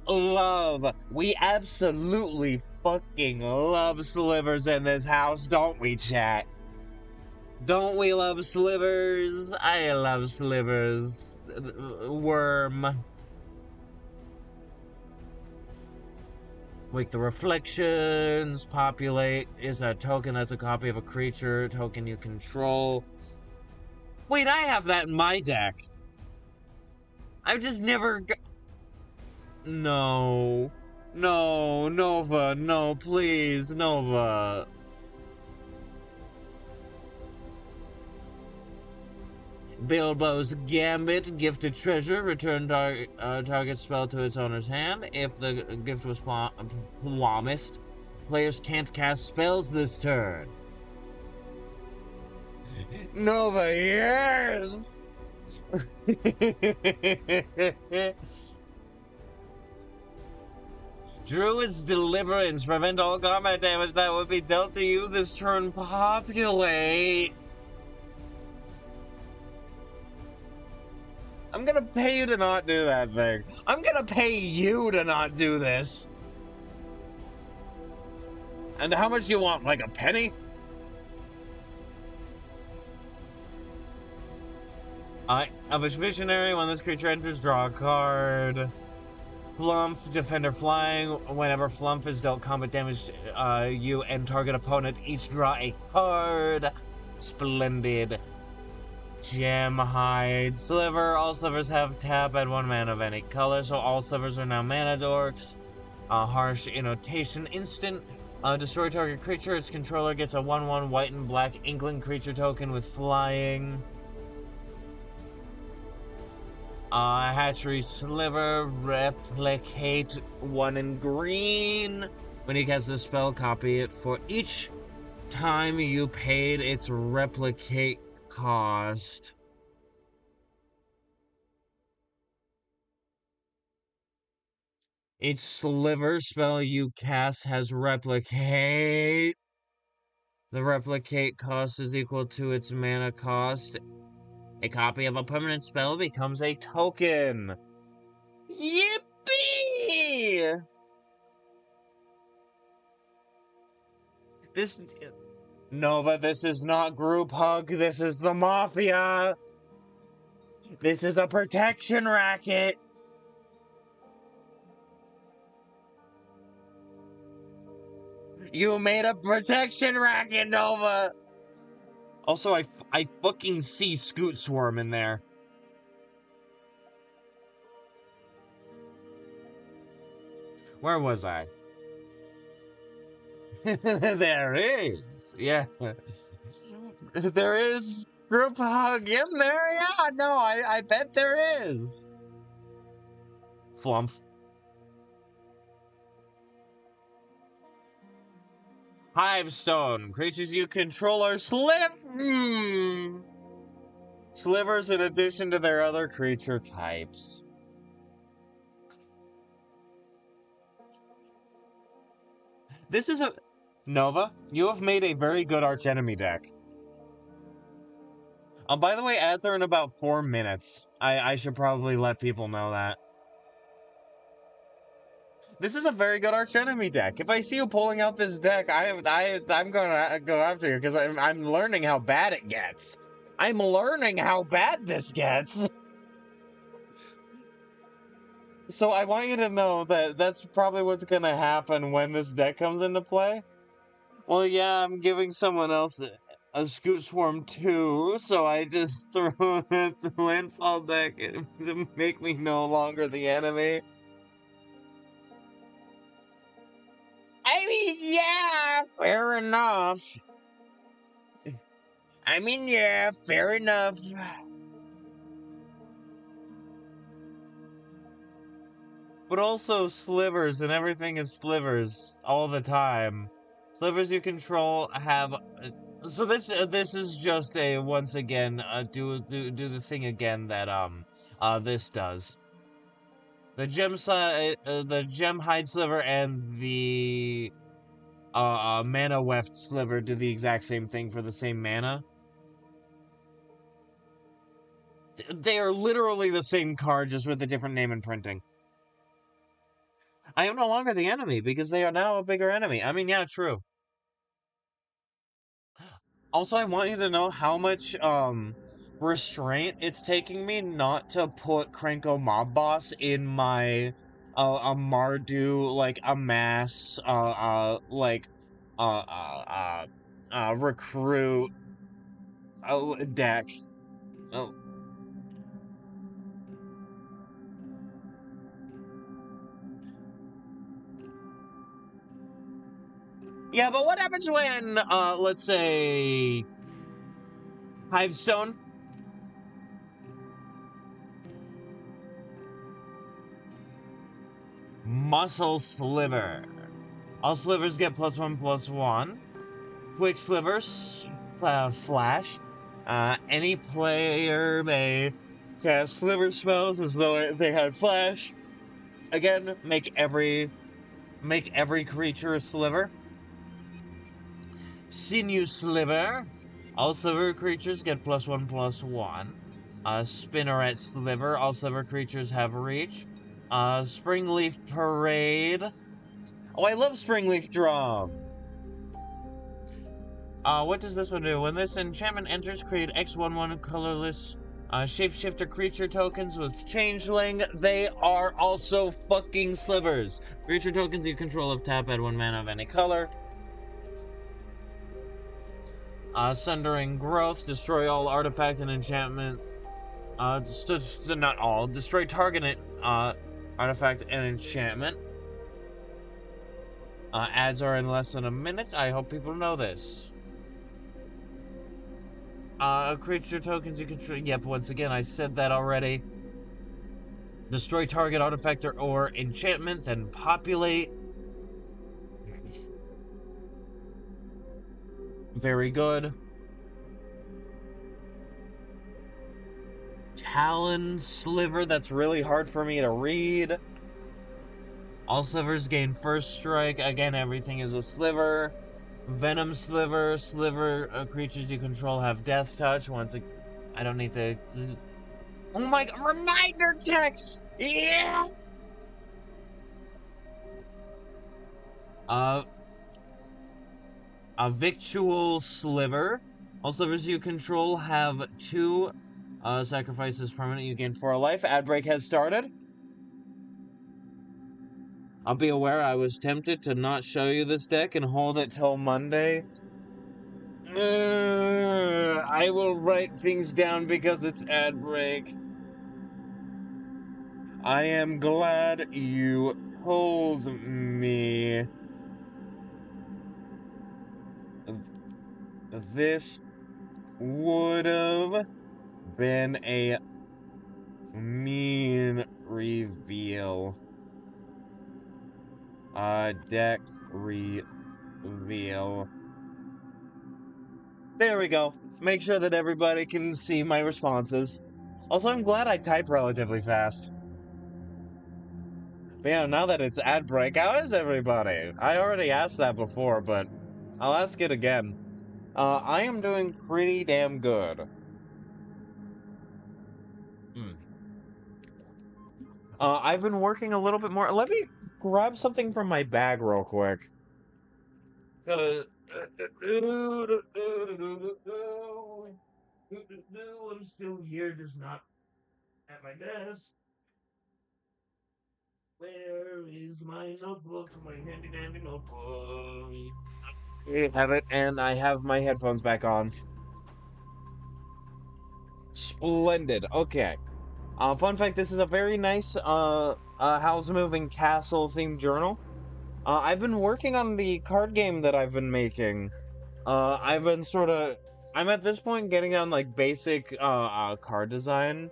absolutely fucking love slivers in this house, don't we, chat? Don't we love slivers? I love slivers. Worm. Wake the Reflections. Populate is a token that's a copy of a creature. Token you control. Wait, I have that in my deck. I've just never... No. No, Nova. No, please, Nova. Bilbo's Gambit, gifted treasure, return target spell to its owner's hand. If the gift was promised, players can't cast spells this turn. Nova, yes! Druid's Deliverance, prevent all combat damage that would be dealt to you this turn. Populate. I'm gonna pay you to not do that thing. I'm gonna pay you to not do this. And how much do you want? Like a penny? Elvish Visionary, when this creature enters, draw a card. Flump, Defender Flying. Whenever Flump is dealt combat damage, you and target opponent each draw a card. Splendid. Gemhide Sliver. All slivers have tap at 1 mana of any color, so all slivers are now mana dorks. Harsh Innotation instant. Destroy target creature. Its controller gets a 1/1 white and black Inkling creature token with flying. Hatchery Sliver. Replicate 1 in green. When he casts the spell, copy it for each time you paid its replicate cost. Each sliver spell you cast has replicate. The replicate cost is equal to its mana cost. A copy of a permanent spell becomes a token. Yippee! This... Nova, this is not group hug, this is the Mafia! This is a protection racket! You made a protection racket, Nova! Also, I fucking see Scoot Swarm in there. Where was I? There is! Yeah. There is group hug in there? Yeah, no, I bet there is. Flump. Hivestone. Creatures you control are slivers in addition to their other creature types. This is a... Nova, you have made a very good archenemy deck. By the way, ads are in about 4 minutes. I should probably let people know that. This is a very good archenemy deck. If I see you pulling out this deck, I'm gonna go after you because I'm learning how bad it gets. I'm learning how bad this gets. So I want you to know that that's probably what's gonna happen when this deck comes into play. Well, yeah, I'm giving someone else a Scoot Swarm too, so I just throw the landfall deck to make me no longer the enemy. I mean, yeah, fair enough. I mean, yeah, fair enough. But also slivers, and everything is slivers all the time. Slivers you control have... so this is just a, once again, do the thing again that, this does. The gem hide sliver and the mana weft sliver do the exact same thing for the same mana. They are literally the same card, just with a different name and printing. I am no longer the enemy because they are now a bigger enemy. I mean, yeah, true. Also, I want you to know how much restraint it's taking me not to put Krenko Mob Boss in my a Mardu, like a mass recruit deck. Oh. Yeah, but what happens when let's say Hivestone? Muscle Sliver. All slivers get +1/+1. Quick slivers, flash. Any player may cast sliver spells as though they had flash. Again, make every creature a sliver. Sinew Sliver. All sliver creatures get +1/+1. Spinneret Sliver. All sliver creatures have reach. Springleaf Parade. Oh, I love Springleaf Drum. What does this one do? When this enchantment enters, create X/1/1 colorless shapeshifter creature tokens with changeling. They are also fucking slivers. Creature tokens you control of tap, add 1 mana of any color. Sundering Growth, destroy all artifact and enchantment. Not all. Destroy target artifact and enchantment. Ads are in less than a minute. I hope people know this. Creature tokens you control. Yep, once again, I said that already. Destroy target artifact or enchantment, then populate. Very good. Talon Sliver, that's really hard for me to read. All slivers gain first strike. Again, everything is a sliver. Venom Sliver. Sliver creatures you control have death touch. I don't need to... Oh my god, reminder text! Yeah! A Victual Sliver. All slivers you control have 2 sacrifices permanent. You gain 4 life. Ad break has started. I'll be aware I was tempted to not show you this deck and hold it till Monday. I will write things down because it's ad break. I am glad you told me this would have been a mean reveal. Deck reveal. There we go. Make sure that everybody can see my responses. Also, I'm glad I type relatively fast. But yeah, now that it's ad break, how is everybody? I already asked that before, but I'll ask it again. I am doing pretty damn good. Hmm. I've been working a little bit more. Let me grab something from my bag real quick. I'm still here, just not at my desk. Where is my notebook? My handy dandy notebook. I have it, and I have my headphones back on. Splendid. Okay. Fun fact: this is a very nice house moving castle themed journal. I've been working on the card game that I've been making. I've been I'm at this point getting down like basic card design.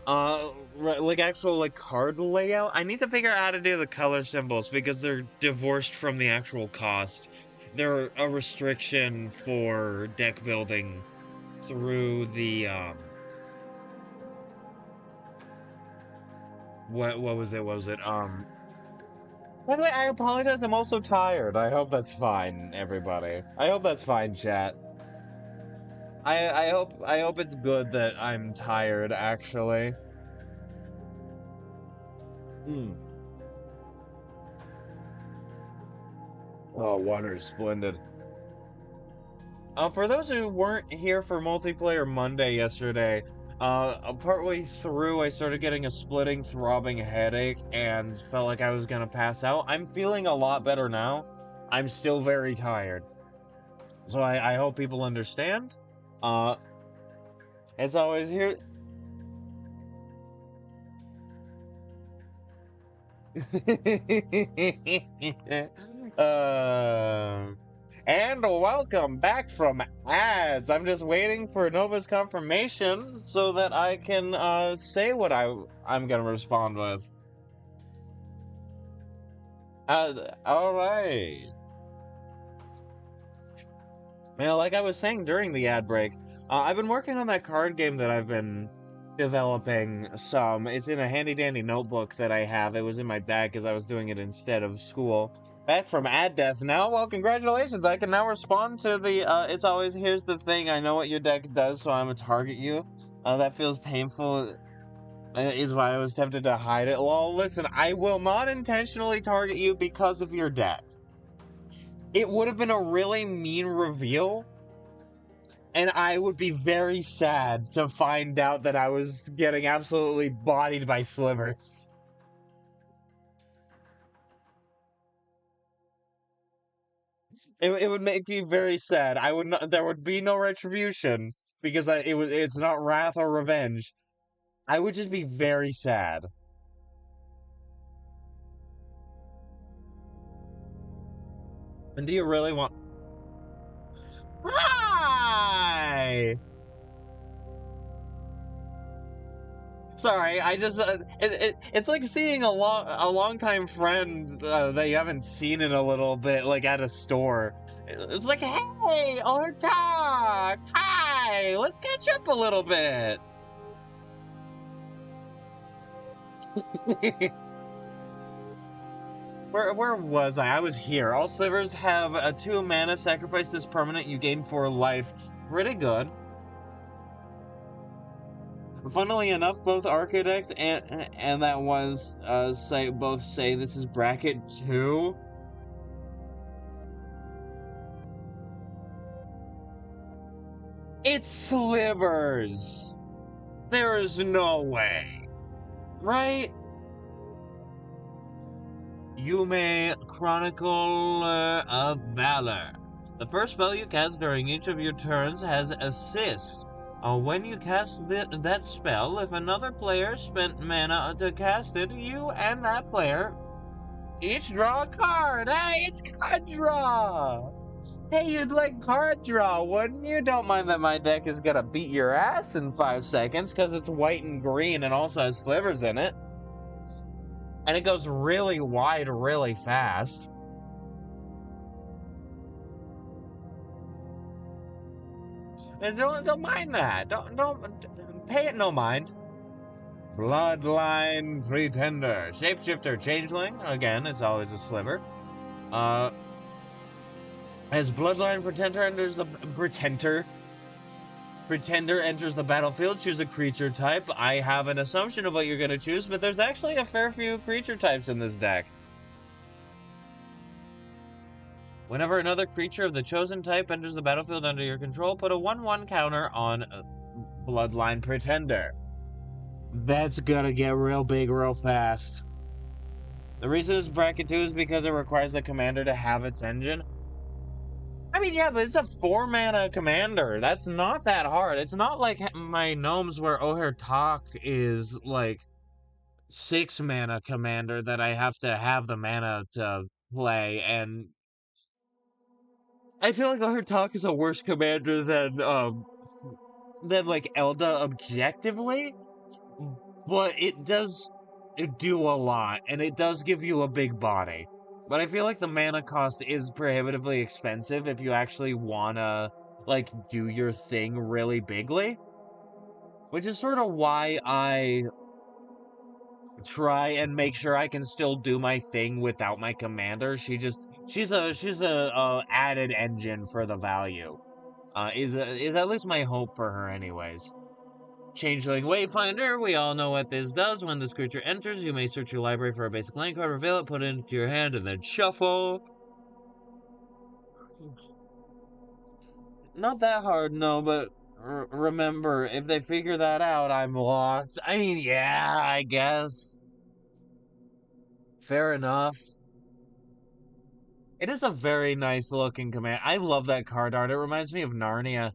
Like actual like card layout. I need to figure out how to do the color symbols because they're divorced from the actual cost. They're a restriction for deck building through the what was it? What was it? By the way, I apologize. I'm also tired. I hope that's fine, everybody. I hope that's fine, chat. I hope it's good that I'm tired, actually. Hmm. Oh, water is splendid. For those who weren't here for Multiplayer Monday yesterday, partway through I started getting a splitting, throbbing headache and felt like I was gonna pass out. I'm feeling a lot better now. I'm still very tired. So I hope people understand. Uh, it's always here. And welcome back from ads. I'm just waiting for Nova's confirmation so that I can say what I'm gonna respond with. All right. Now, like I was saying during the ad break, I've been working on that card game that I've been developing some. It's in a handy-dandy notebook that I have. It was in my bag because I was doing it instead of school. Back from ad death now. Well, congratulations. I can now respond to the, it's always, here's the thing. I know what your deck does, so I'm gonna target you. That feels painful. Is why I was tempted to hide it. Well, listen, I will not intentionally target you because of your deck. It would have been a really mean reveal, and I would be very sad to find out that I was getting absolutely bodied by slivers. It would make me very sad. I would not, there would be no retribution because it's not wrath or revenge. I would just be very sad. And do you really want? Hi! Sorry, I just it's like seeing a longtime friend that you haven't seen in a little bit, like at a store. It's like, hey, Ortak, hi, let's catch up a little bit. Where was I? I was here. All slivers have a 2 mana. Sacrifice this permanent. You gain 4 life. Pretty good. Funnily enough, both Architect and that was both say this is bracket 2. It's slivers. There is no way, right? You may Chronicle of Valor. The first spell you cast during each of your turns has assist. When you cast that spell, if another player spent mana to cast it, you and that player Each draw a card. Hey, it's card draw. Hey, you'd like card draw, wouldn't you? Don't mind that my deck is gonna beat your ass in 5 seconds because it's white and green and also has slivers in it. And it goes really wide really fast. And don't mind that. Don't pay it no mind. Bloodline Pretender. Shapeshifter Changeling. Again, it's always a sliver. As Bloodline Pretender enters the battlefield, choose a creature type. I have an assumption of what you're gonna choose, but there's actually a fair few creature types in this deck. Whenever another creature of the chosen type enters the battlefield under your control, put a 1/1 counter on Bloodline Pretender. That's gonna get real big real fast. The reason it's bracket 2 is because it requires the commander to have its engine. I mean, yeah, but it's a 4-mana commander. That's not that hard. It's not like my gnomes where Oher is like 6-mana commander that I have to have the mana to play, and I feel like Oher is a worse commander than like Elda objectively, but it does do a lot, and it does give you a big body. But I feel like the mana cost is prohibitively expensive if you actually wanna, like, do your thing really bigly. Which is sort of why I try and make sure I can still do my thing without my commander. She's a added engine for the value. Is at least my hope for her anyways. Changeling Wayfinder, we all know what this does. When this creature enters, you may search your library for a basic land card, reveal it, put it into your hand, and then shuffle. Not that hard, no, but remember, if they figure that out, I'm locked. I mean, yeah, I guess. Fair enough. It is a very nice looking command. I love that card art. It reminds me of Narnia.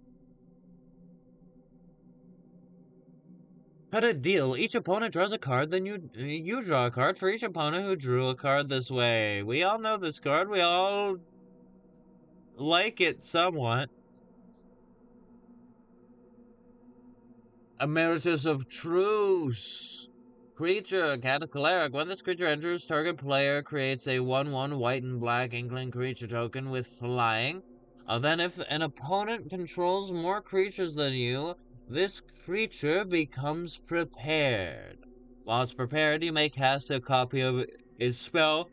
Cut a deal. Each opponent draws a card, then you draw a card for each opponent who drew a card this way. We all know this card. We all like it somewhat. Emeritus of Truce. Creature, Catacleric. When this creature enters, target player creates a 1/1 white and black inkling creature token with flying. Then if an opponent controls more creatures than you, this creature becomes prepared. While it's prepared, you may cast a copy of its spell.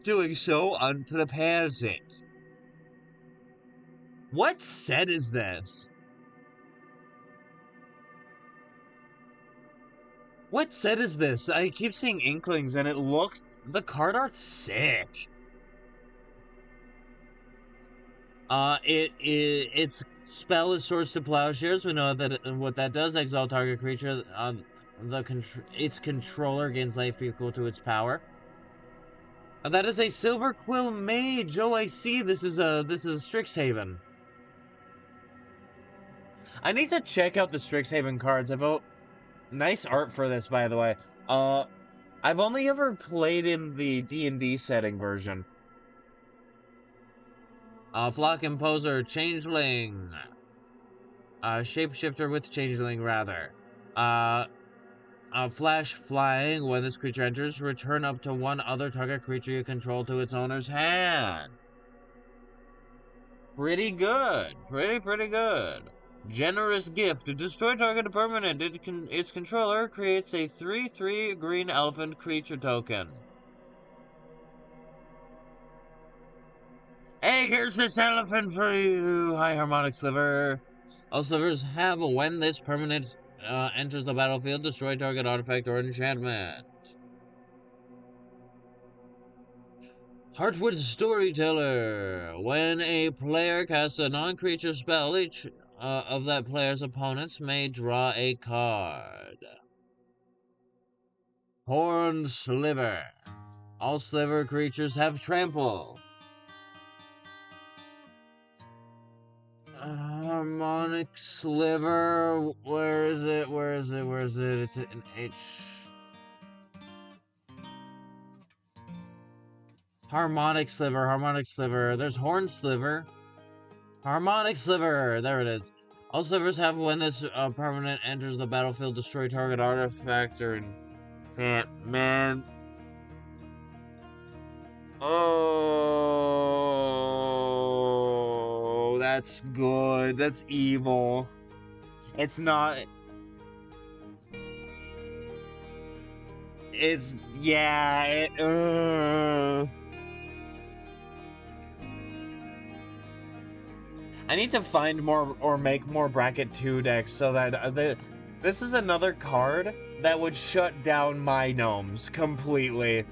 Doing so unprepares it. What set is this? What set is this? I keep seeing inklings and the card art's sick. Its spell is Swords to Plowshares. We know that what that does. Exile target creature. Its controller gains life equal to its power. That is a Silver Quill Mage. Oh, I see. This is Strixhaven. I need to check out the Strixhaven cards. Nice art for this, by the way. I've only ever played in the D&D setting version. Flock Imposer, Changeling. Shapeshifter with Changeling, rather. Flash Flying. When this creature enters, return up to one other target creature you control to its owner's hand. Pretty good. Pretty good. Generous Gift. Destroy target permanent. Its controller creates a 3/3 green elephant creature token. Hey, here's this elephant for you. High Harmonic Sliver. All slivers have, when this permanent enters the battlefield, destroy target artifact or enchantment. Heartwood Storyteller. When a player casts a non-creature spell, each of that player's opponents may draw a card. Horned Sliver. All sliver creatures have trample. Harmonic Sliver. Where is it? It's an H. Harmonic Sliver, Harmonic Sliver. There's Horn Sliver. Harmonic Sliver! There it is. All slivers have when this permanent enters the battlefield, destroy target artifact or... Man. Oh, that's good. That's evil. It's not... It's... Yeah, I need to find more or make more bracket 2 decks so that this is another card that would shut down my gnomes completely.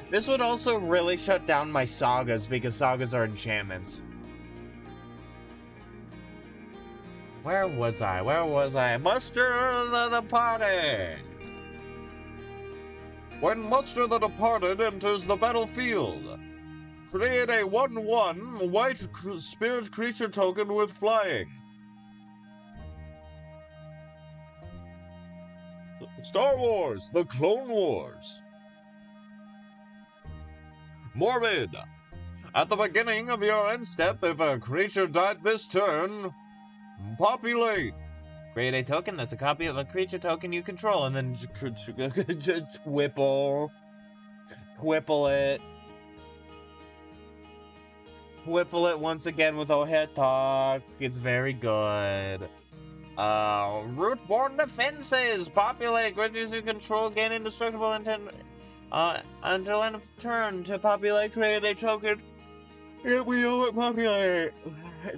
This would also really shut down my sagas because sagas are enchantments. Where was I? Muster the party! When Muster the Departed enters the battlefield, create a 1/1 white spirit creature token with flying. Star Wars, The Clone Wars. Morbid. At the beginning of your end step, if a creature died this turn, populate. Create a token that's a copy of a creature token you control, and then just whipple it. Whipple it once again with O'Head Talk. It's very good. Rootborn Defenses. Populate. Creatures you control gain indestructible until end of turn. To populate, create a token. If we know it, populate.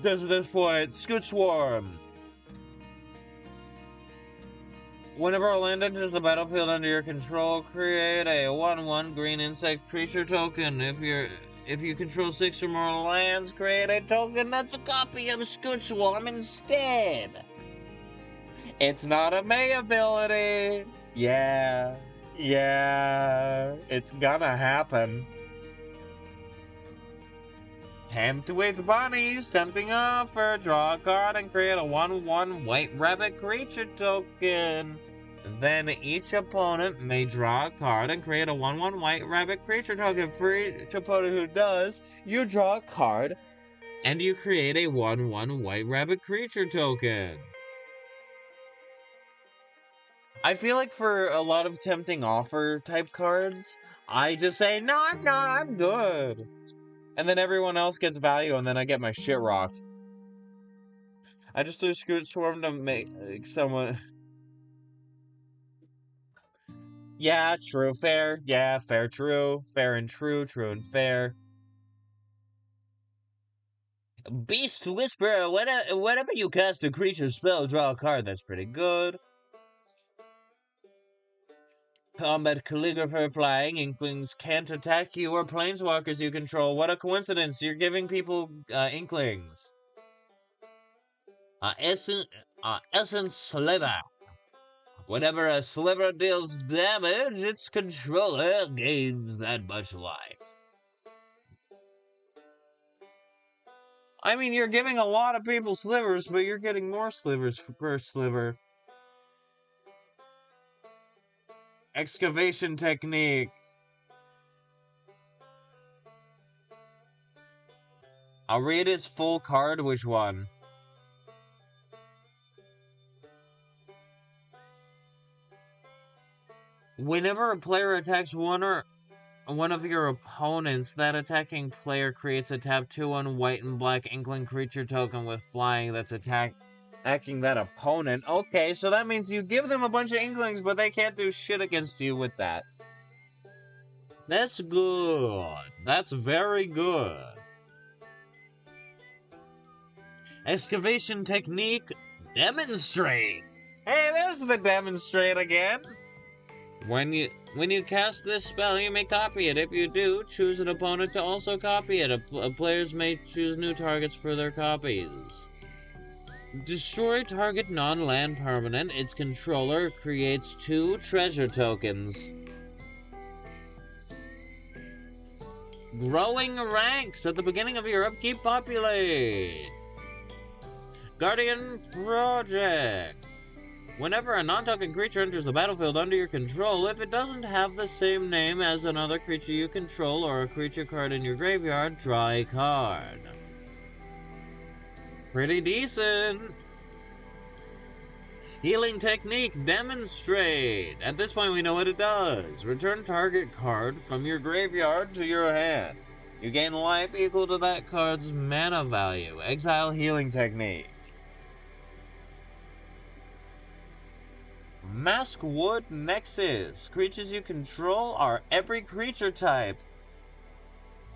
Does this point. Scoot Swarm. Whenever a land enters the battlefield under your control, create a 1/1 green insect creature token. If you control 6 or more lands, create a token that's a copy of the Scoot Swarm instead. It's not a May ability. Yeah, it's gonna happen. Tempt with bunnies, tempting offer, draw a card and create a 1/1 white rabbit creature token. Then each opponent may draw a card and create a 1/1 white rabbit creature token. For each opponent who does, you draw a card and you create a 1/1 white rabbit creature token. I feel like for a lot of tempting offer type cards, I just say, no, I'm good. And then everyone else gets value, and then I get my shit rocked. I just do Scoot Swarm to make someone... Yeah, true, fair. Yeah, fair, true. Fair and true, true and fair. Beast Whisperer. Whenever you cast a creature spell, draw a card. That's pretty good. Combat Calligrapher Flying. Inklings can't attack you or planeswalkers you control. What a coincidence. You're giving people Inklings. Essence Sliver. Whenever a sliver deals damage, its controller gains that much life. I mean, you're giving a lot of people slivers, but you're getting more slivers per sliver. Excavation Technique. I'll read its full card. Which one? Whenever a player attacks one of your opponents, that attacking player creates a tap 2/1 white and black inkling creature token with flying that's attacking that opponent. Okay, so that means you give them a bunch of inklings, but they can't do shit against you with that. That's good. That's very good. Excavation Technique. Demonstrate. Hey, there's the Demonstrate again. When you cast this spell, you may copy it. If you do, choose an opponent to also copy it. Players may choose new targets for their copies. Destroy target non-land permanent. Its controller creates 2 treasure tokens. Growing ranks. At the beginning of your upkeep, populate. Guardian Project. Whenever a non-token creature enters the battlefield under your control, if it doesn't have the same name as another creature you control or a creature card in your graveyard, draw a card. Pretty decent. Healing Technique Demonstrate. At this point, we know what it does. Return target card from your graveyard to your hand. You gain life equal to that card's mana value. Exile Healing Technique. Maskwood Nexus. Creatures you control are every creature type.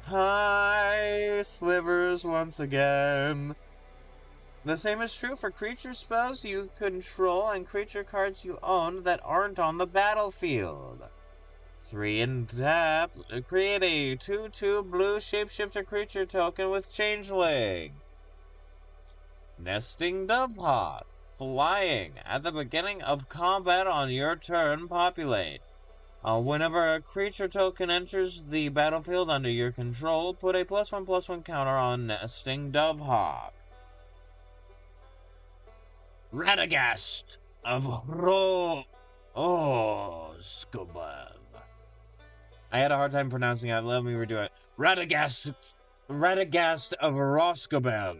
Hi, Slivers once again. The same is true for creature spells you control and creature cards you own that aren't on the battlefield. 3 and tap, create a 2/2 blue shapeshifter creature token with Changeling. Nesting Dovehawk, flying. At the beginning of combat on your turn, populate. Whenever a creature token enters the battlefield under your control, put a +1/+1 counter on Nesting Dovehawk. Radagast of Skobel. I had a hard time pronouncing it. Let me redo it. Radagast of Roscobel.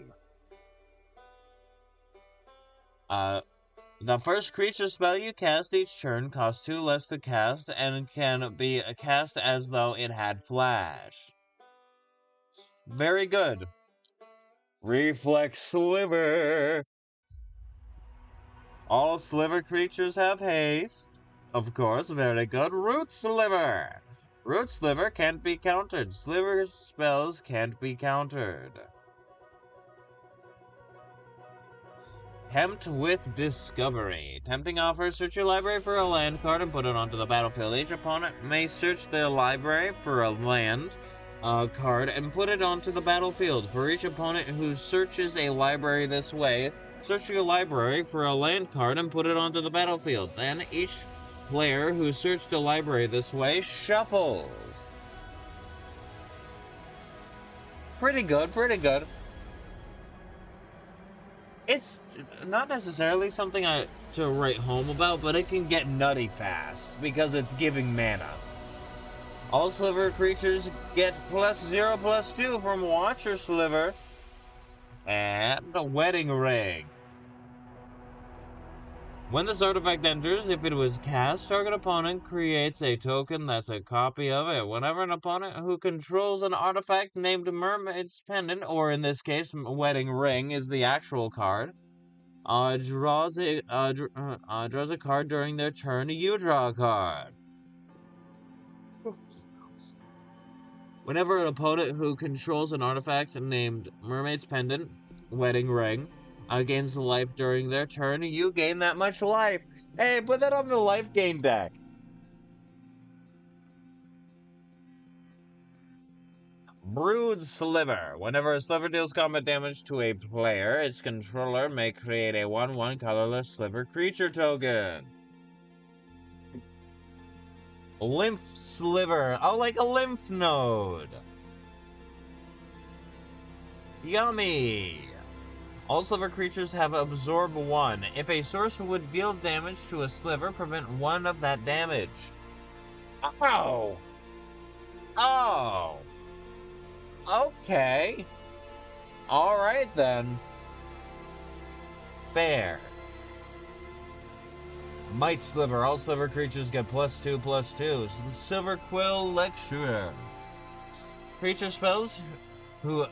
The first creature spell you cast each turn costs 2 less to cast and can be cast as though it had flash. Very good. Reflex Sliver. All Sliver creatures have haste. Of course, very good. Root Sliver. Root Sliver can't be countered. Sliver spells can't be countered. Tempt with Discovery. Tempting offer, search your library for a land card and put it onto the battlefield. Each opponent may search their library for a land card and put it onto the battlefield. For each opponent who searches a library this way, search your library for a land card and put it onto the battlefield. Then each player who searched a library this way shuffles. Pretty good, pretty good. It's not necessarily something to write home about, but it can get nutty fast because it's giving mana. All Sliver creatures get +0/+2 from Watcher Sliver. And a Wedding Ring. When this artifact enters, if it was cast, target opponent creates a token that's a copy of it. Whenever an opponent who controls an artifact named Mermaid's Pendant, or in this case, Wedding Ring is the actual card, draws a card during their turn, you draw a card. Whenever an opponent who controls an artifact named Mermaid's Pendant, Wedding Ring, gains life during their turn, you gain that much life. Hey, put that on the life gain deck. Brood Sliver. Whenever a Sliver deals combat damage to a player, its controller may create a 1/1 colorless Sliver creature token. Lymph Sliver. Oh, like a lymph node. Yummy. All Sliver creatures have Absorb 1. If a source would deal damage to a Sliver, prevent 1 of that damage. Oh! Oh! Okay. Alright then. Fair. Might Sliver. All Sliver creatures get +2/+2. Silver Quill Lecturer. Creature spells who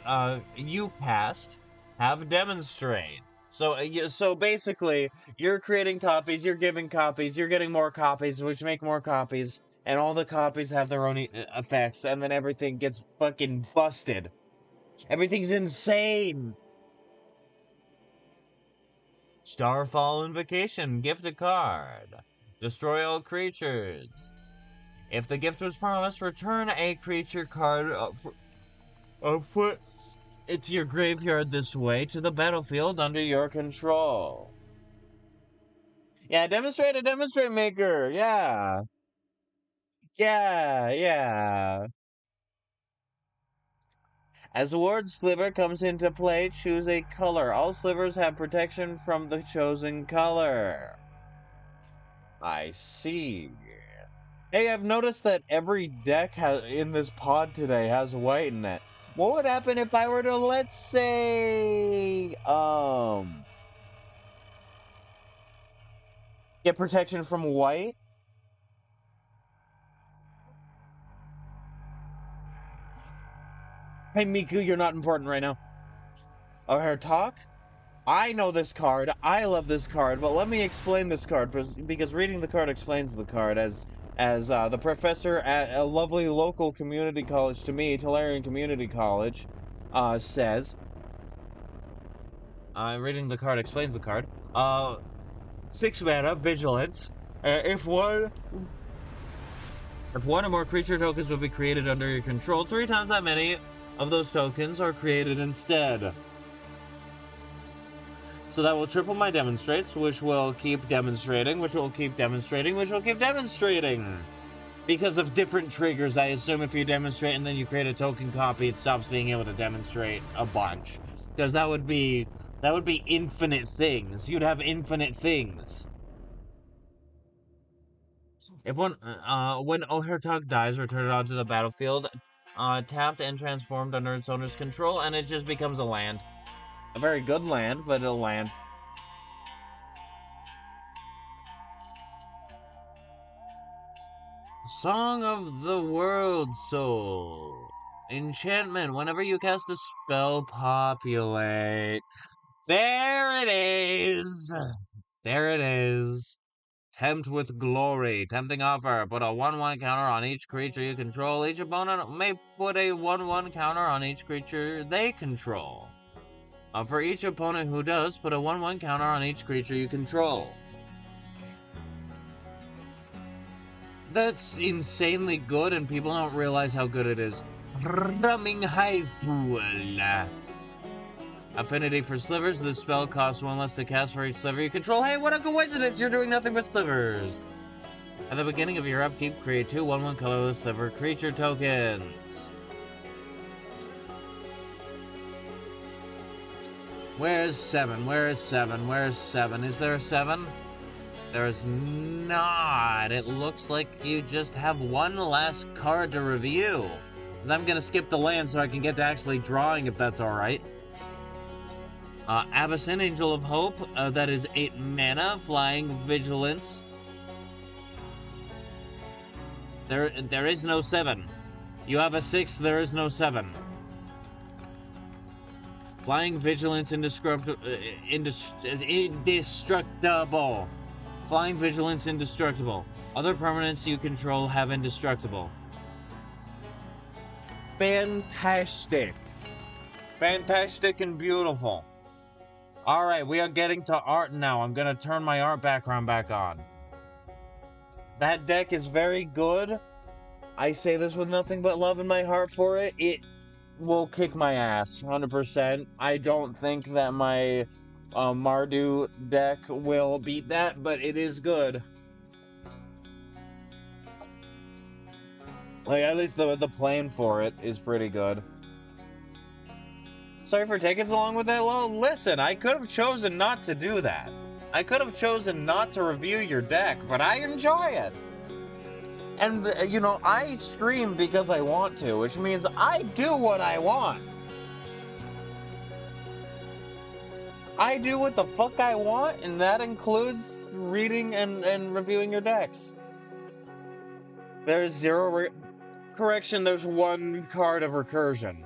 you cast have Demonstrate. So basically, you're creating copies, you're giving copies, you're getting more copies, which make more copies, and all the copies have their own effects, and then everything gets fucking busted. Everything's insane. Starfall Invocation, gift a card. Destroy all creatures. If the gift was promised, return a creature card put it to your graveyard this way to the battlefield under your control. Yeah, demonstrate a demonstrate maker. Yeah. Yeah. As the word sliver comes into play, choose a color. All slivers have protection from the chosen color. I see. Hey, I've noticed that every deck in this pod today has white in it. What would happen if I were to, let's say, get protection from white? Hey, Miku, you're not important right now. Oh, her talk? I know this card. I love this card, but let me explain this card because reading the card explains the card as the professor at a lovely local community college to me, Tolarian Community College, says. Reading the card explains the card. 6 mana, Vigilance. If one or more creature tokens will be created under your control, 3 times that many of those tokens are created instead. So that will triple my demonstrates, which will keep demonstrating, which will keep demonstrating, which will keep demonstrating. Because of different triggers, I assume if you demonstrate and then you create a token copy, it stops being able to demonstrate a bunch. Because that would be infinite things. You'd have infinite things. If when Ohertog dies, return it onto the battlefield, tapped and transformed under its owner's control, and it just becomes a land. A very good land, but a land. Song of the World Soul. Enchantment. Whenever you cast a spell, populate. There it is! There it is. Tempt with glory. Tempting offer. Put a 1/1 counter on each creature you control. Each opponent may put a 1/1 counter on each creature they control. For each opponent who does, put a 1/1 counter on each creature you control. That's insanely good, and people don't realize how good it is. Drumming Hive Pool. Affinity for slivers. This spell costs 1 less to cast for each sliver you control. Hey, what a coincidence! You're doing nothing but slivers. At the beginning of your upkeep, create 2 1/1 colorless sliver creature tokens. Where's 7? Where's 7? Where's 7? Is there a 7? There's not. It looks like you just have one last card to review. And I'm gonna skip the land so I can get to actually drawing, if that's alright. Avacyn, Angel of Hope. That is 8 mana. Flying Vigilance. There is no 7. You have a 6, there is no 7. Flying Vigilance, indestructible. Flying Vigilance, indestructible. Other permanents you control have indestructible. Fantastic. Fantastic and beautiful. Alright, we are getting to art now. I'm gonna turn my art background back on. That deck is very good. I say this with nothing but love in my heart for it. It will kick my ass, 100%. I don't think that my Mardu deck will beat that, but it is good. Like, at least the plan for it is pretty good. Sorry for taking so long with that. Well, listen, I could have chosen not to do that. I could have chosen not to review your deck, but I enjoy it. And, you know, I stream because I want to, which means I do what I want. I do what the fuck I want, and that includes reading and reviewing your decks. There's zero correction, there's 1 card of recursion.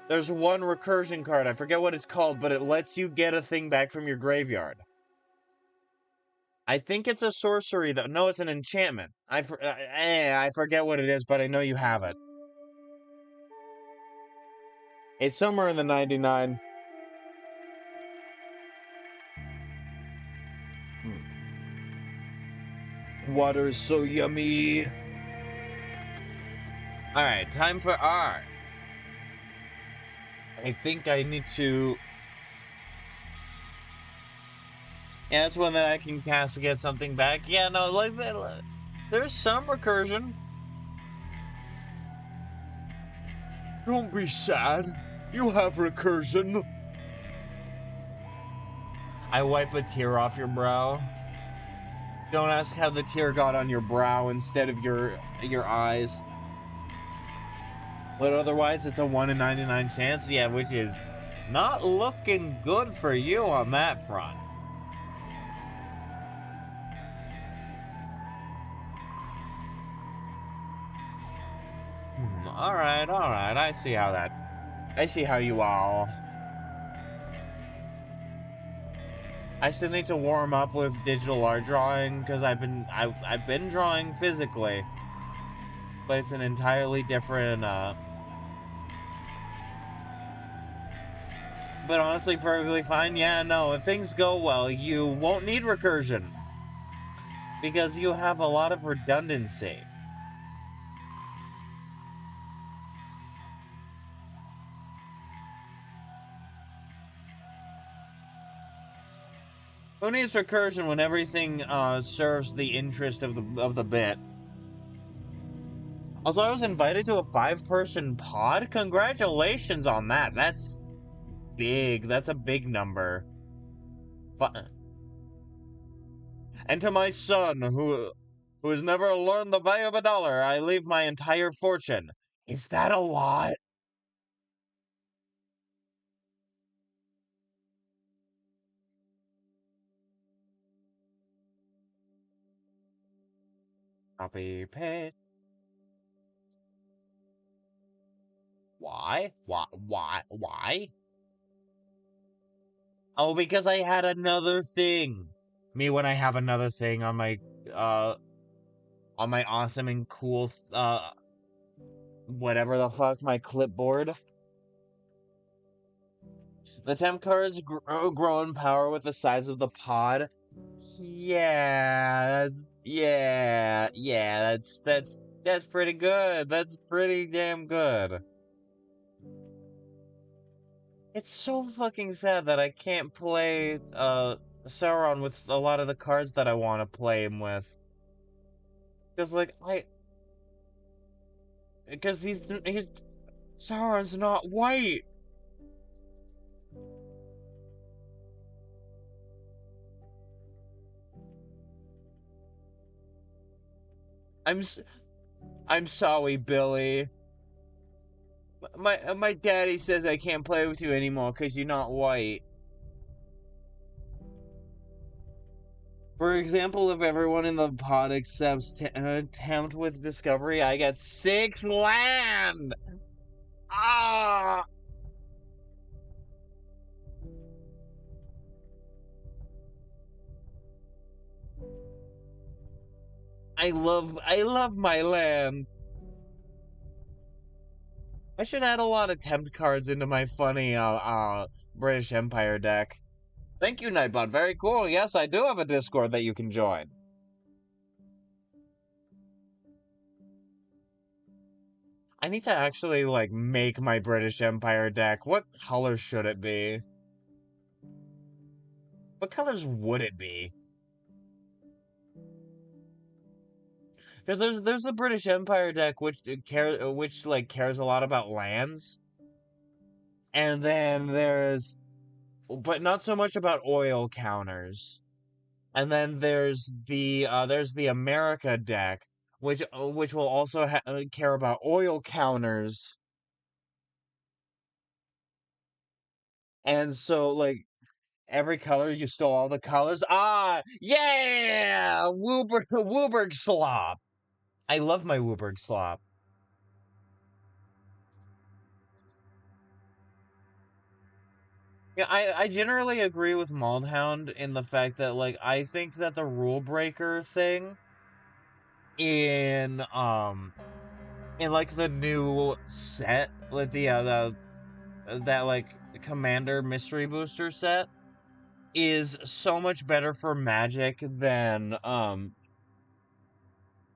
There's 1 recursion card, I forget what it's called, but it lets you get a thing back from your graveyard. I think it's a sorcery, though. No, it's an enchantment. I forget what it is, but I know you have it. It's somewhere in the 99. Water is so yummy. Alright, time for art. I think I need to... Yeah, that's one that I can cast to get something back. Yeah, no, like that. There's some recursion. Don't be sad. You have recursion. I wipe a tear off your brow. Don't ask how the tear got on your brow instead of your eyes. But otherwise, it's a 1 in 99 chance, yeah, which is not looking good for you on that front. Alright, I see how you all. I still need to warm up with digital art drawing, because I've been drawing physically, but it's an entirely different, but honestly, perfectly fine. Yeah, no, if things go well, you won't need recursion, because you have a lot of redundancy. Who needs recursion when everything serves the interest of the bit? Also, I was invited to a 5-person pod. Congratulations on that. That's big. That's a big number. And to my son, who has never learned the value of a dollar, I leave my entire fortune. Is that a lot? Copy paste. Why? Why? Oh, because I had another thing. Me when I have another thing uh on my awesome and cool whatever the fuck my clipboard. The temp cards grow in power with the size of the pod. Yeah, that's pretty good. That's pretty damn good. It's so fucking sad that I can't play Sauron with a lot of the cards that I want to play him with. Cause like because he's Sauron's not white. I'm s- I'm sorry, Billy. My daddy says I can't play with you anymore because you're not white. For example, if everyone in the pod accepts attempt with discovery, I get 6 land. Ah, I love my land. I should add a lot of tempt cards into my funny British Empire deck. Thank you, Nightbot. Very cool. Yes, I do have a Discord that you can join. I need to actually like make my British Empire deck. What color should it be? What colors would it be? Because there's the British Empire deck which like cares a lot about lands, and then but not so much about oil counters. And then there's the America deck, which will also care about oil counters. And so like every color you stole all the colors. Ah, yeah, Wooburg slop. I love my Wooburg slop. Yeah, I generally agree with Maldhound in the fact that like I think that the rule breaker thing in like the new set, like the that like Commander Mystery Booster set is so much better for Magic than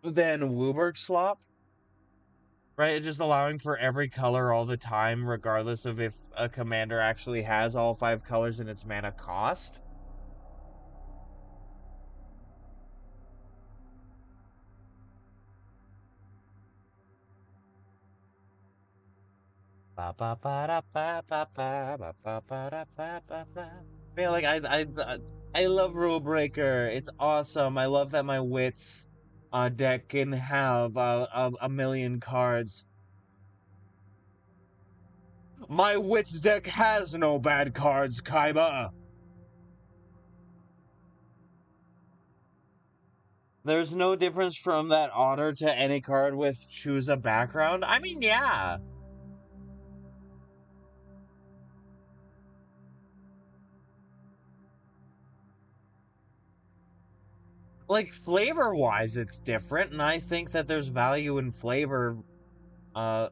Wooburg Slop, right? Just allowing for every color all the time, regardless of if a commander actually has all 5 colors in its mana cost. Ba ba ba da ba ba ba ba ba ba da ba ba ba. Man, like I love Rule Breaker. It's awesome. I love that my wits deck can have a million cards. My wits deck has no bad cards, Kaiba. There's no difference from that otter to any card with choose a background. I mean, yeah. Like flavor wise, it's different, and I think that there's value in flavor, uh,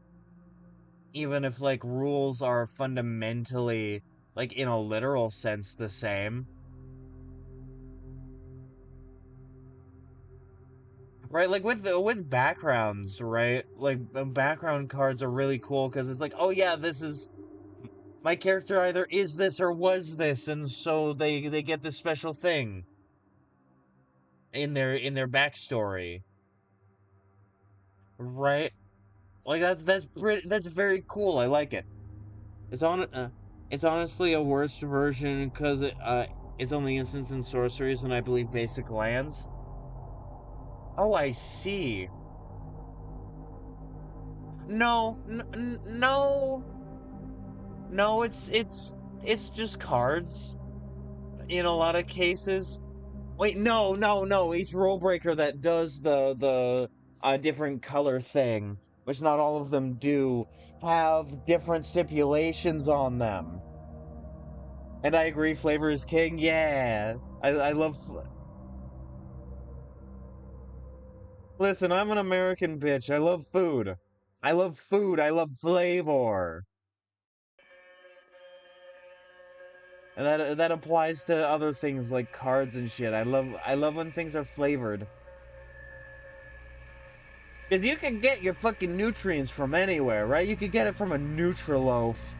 even if like rules are fundamentally, like in a literal sense, the same. Right, like with backgrounds, right? Like background cards are really cool because it's like, oh yeah, this is my character either is this or was this, and so they get this special thing in their backstory, right? Like that's very cool. I like it. It's it's honestly a worse version because it's only instants and sorceries and I believe basic lands. Oh, I see. No, no, no. It's just cards in a lot of cases. Wait, no. Each rule breaker that does the different color thing, which not all of them do, have different stipulations on them. And I agree, flavor is king. Yeah, I love. Listen, I'm an American bitch. I love food. I love food. I love flavor. And that applies to other things like cards and shit. I love when things are flavored. Cause you can get your fucking nutrients from anywhere, right? You could get it from a Nutriloaf.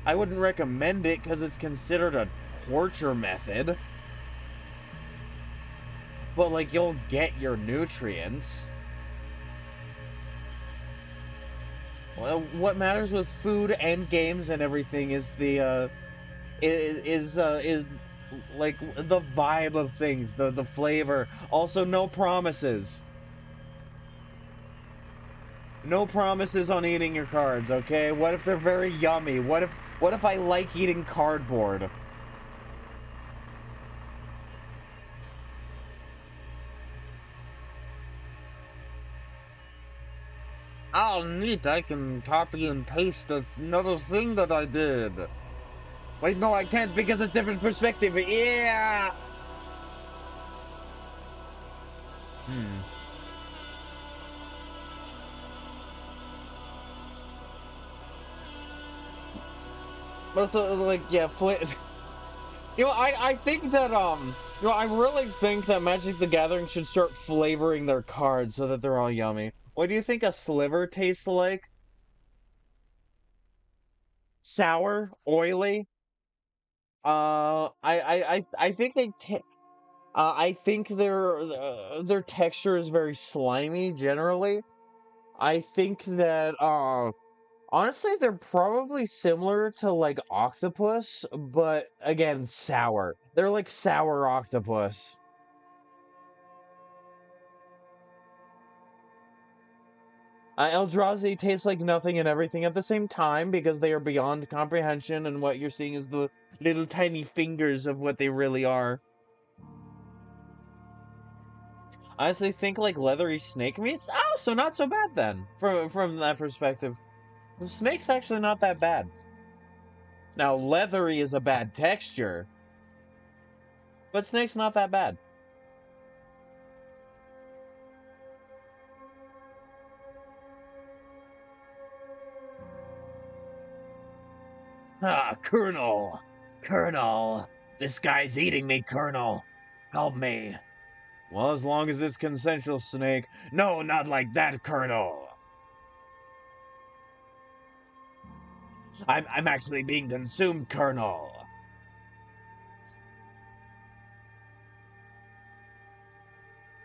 I wouldn't recommend it because it's considered a torture method. But like you'll get your nutrients. Well, what matters with food and games and everything is the is like the vibe of things, the flavor. Also, no promises. No promises on eating your cards, okay? What if they're very yummy? What if I like eating cardboard? Oh, neat. I can copy and paste another thing that I did. Wait, no, I can't because it's different perspective. Yeah. Hmm. But so, like, yeah, you know, I think that you know, I really think that Magic the Gathering should start flavoring their cards so that they're all yummy. What do you think a sliver tastes like? Sour, oily. I think I think their texture is very slimy generally. I think that honestly they're probably similar to like octopus, but again sour. They're like sour octopus. Eldrazi tastes like nothing and everything at the same time because they are beyond comprehension, and what you're seeing is the little tiny fingers of what they really are. I honestly think like leathery snake meats. Oh, so not so bad then. From that perspective, snake's actually not that bad. Now leathery is a bad texture, but snake's not that bad. Ah, Colonel, Colonel, this guy's eating me, Colonel. Help me. Well, as long as it's consensual, Snake. No, not like that, Colonel. I'm actually being consumed, Colonel.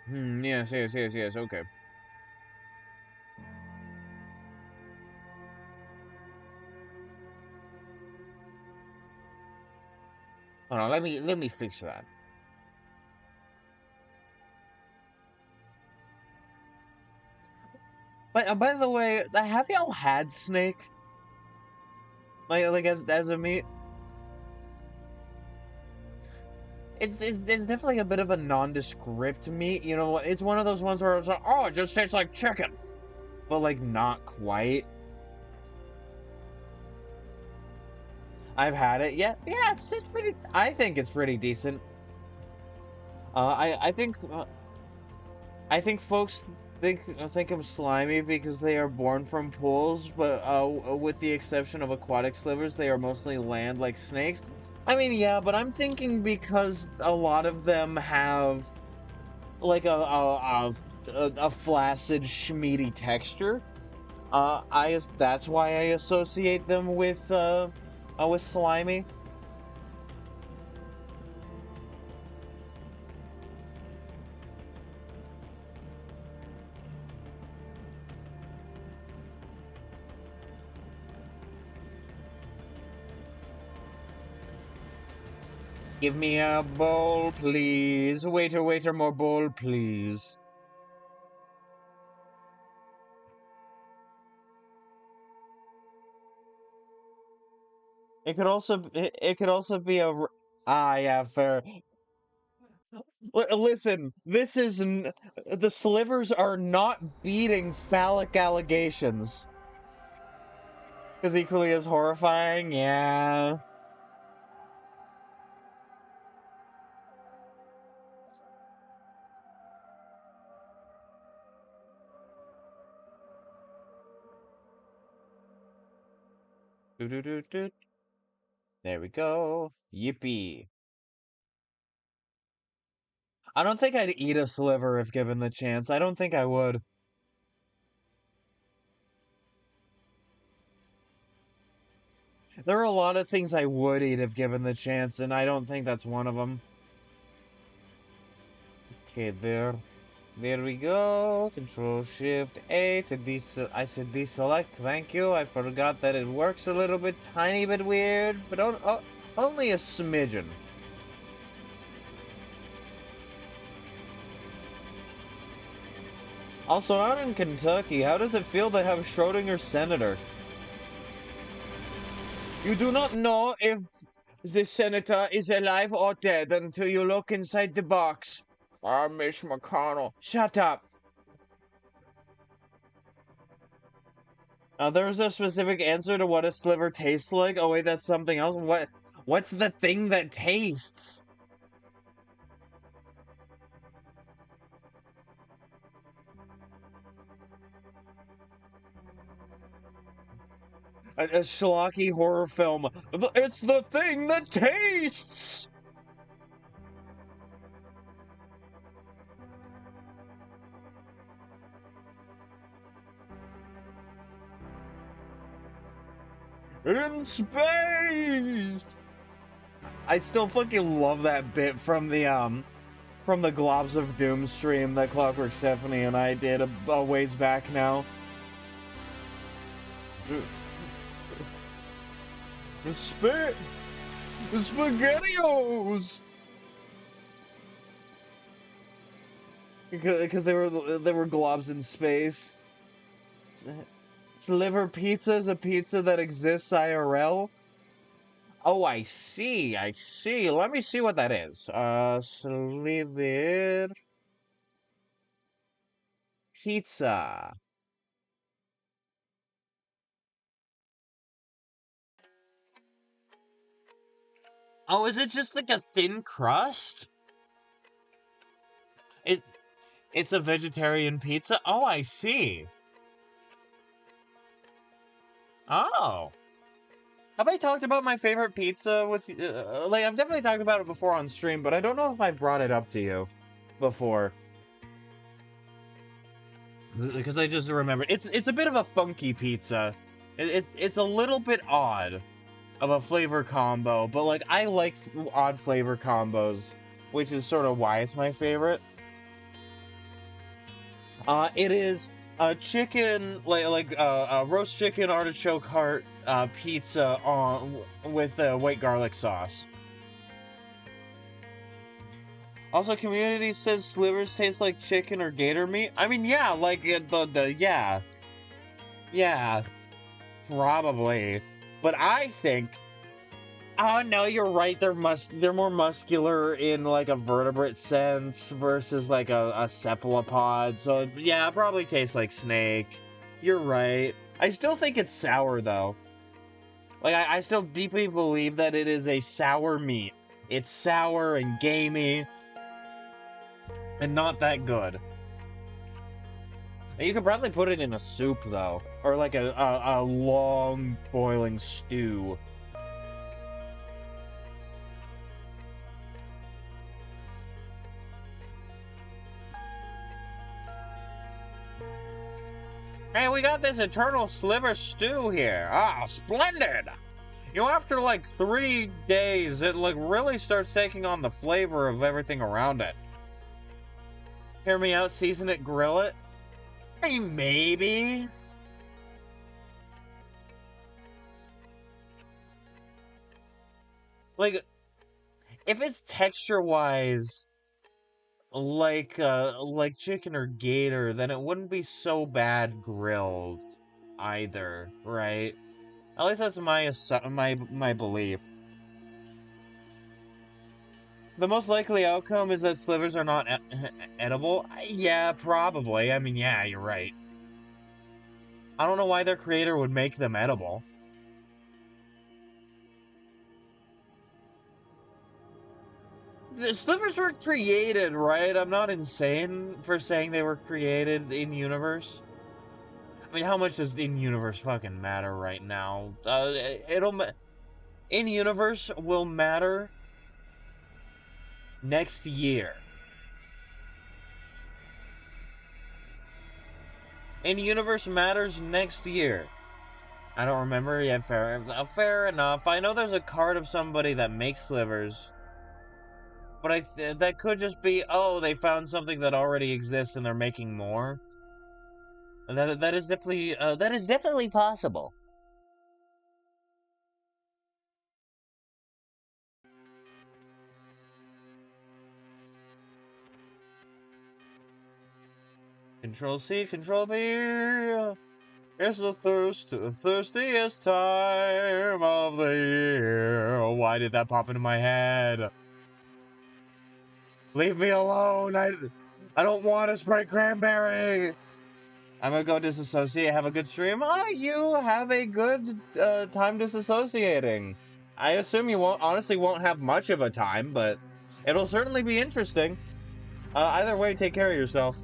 Yes, okay. Hold on, let me fix that. But by the way, have y'all had snake? Like as a meat? It's definitely a bit of a nondescript meat. You know, it's one of those ones where it's like, oh, it just tastes like chicken, but like not quite. I've had it. Yeah, yeah, it's pretty. I think it's pretty decent. I think folks think I'm slimy because they are born from pools, but with the exception of aquatic slivers, they are mostly land like snakes. I mean, yeah, but I'm thinking because a lot of them have like a flaccid, schmeedy texture. That's why I associate them with slimy. Give me a bowl, please. Waiter, waiter, more bowl, please. It could also be ah, yeah, fair. Listen, the slivers are not beating phallic allegations. Because equally as horrifying, yeah. Doo -doo -doo -doo. There we go. Yippee. I don't think I'd eat a sliver if given the chance. I don't think I would. There are a lot of things I would eat if given the chance, and I don't think that's one of them. Okay, there we go. Control Shift A to I said deselect. Thank you. I forgot that it works a little bit, tiny bit weird, but only a smidgen. Also, out in Kentucky, how does it feel to have Schrodinger's senator? You do not know if the senator is alive or dead until you look inside the box. Ah, Miss McConnell. Shut up. There's a specific answer to what a sliver tastes like. Oh wait, that's something else. What's the thing that tastes? A schlocky horror film. It's the thing that tastes! In space! I still fucking love that bit from the Globs of Doom stream that Clockwork Stephanie and I did a ways back now. The SpaghettiOs! Because they were globs in space. Sliver pizza is a pizza that exists IRL. Oh, I see. I see. Let me see what that is. Sliver pizza. Oh, is it just like a thin crust? It it's a vegetarian pizza. Oh, I see. Oh. Have I talked about my favorite pizza with like I've definitely talked about it before on stream, but I don't know if I brought it up to you before. Because I just remember it's a bit of a funky pizza. It's a little bit odd of a flavor combo, but like I like odd flavor combos, which is sort of why it's my favorite. It is chicken roast chicken artichoke heart pizza on with white garlic sauce. Also, community says slivers taste like chicken or gator meat. I mean, yeah, like yeah, yeah, probably. But I think, oh no, you're right. They're more muscular in like a vertebrate sense versus like a cephalopod. So yeah, it probably tastes like snake. You're right. I still think it's sour though. Like I still deeply believe that it is a sour meat. It's sour and gamey and not that good. You could probably put it in a soup though, or like a long boiling stew. Hey, we got this eternal sliver stew here. Ah, splendid! You know, after like 3 days, it like really starts taking on the flavor of everything around it. Hear me out, season it, grill it? Hey, maybe. Like, if it's texture-wise like chicken or gator, then it wouldn't be so bad grilled either, right? At least that's my belief. The most likely outcome is that slivers are not edible. Yeah, probably. I mean, yeah, you're right. I don't know why their creator would make them edible. The slivers were created, right? I'm not insane for saying they were created in universe. I mean, how much does in universe fucking matter right now? In universe will matter next year. In universe matters next year. I don't remember. Yeah, fair enough. I know there's a card of somebody that makes slivers, but that could just be, oh, they found something that already exists and they're making more. That is definitely possible. Control C, Control B. It's the thirstiest time of the year. Why did that pop into my head? Leave me alone. I don't want to spray cranberry. I'm gonna go disassociate. Have a good stream. Oh, you have a good time disassociating. I assume you won't have much of a time, but it'll certainly be interesting. Either way, take care of yourself.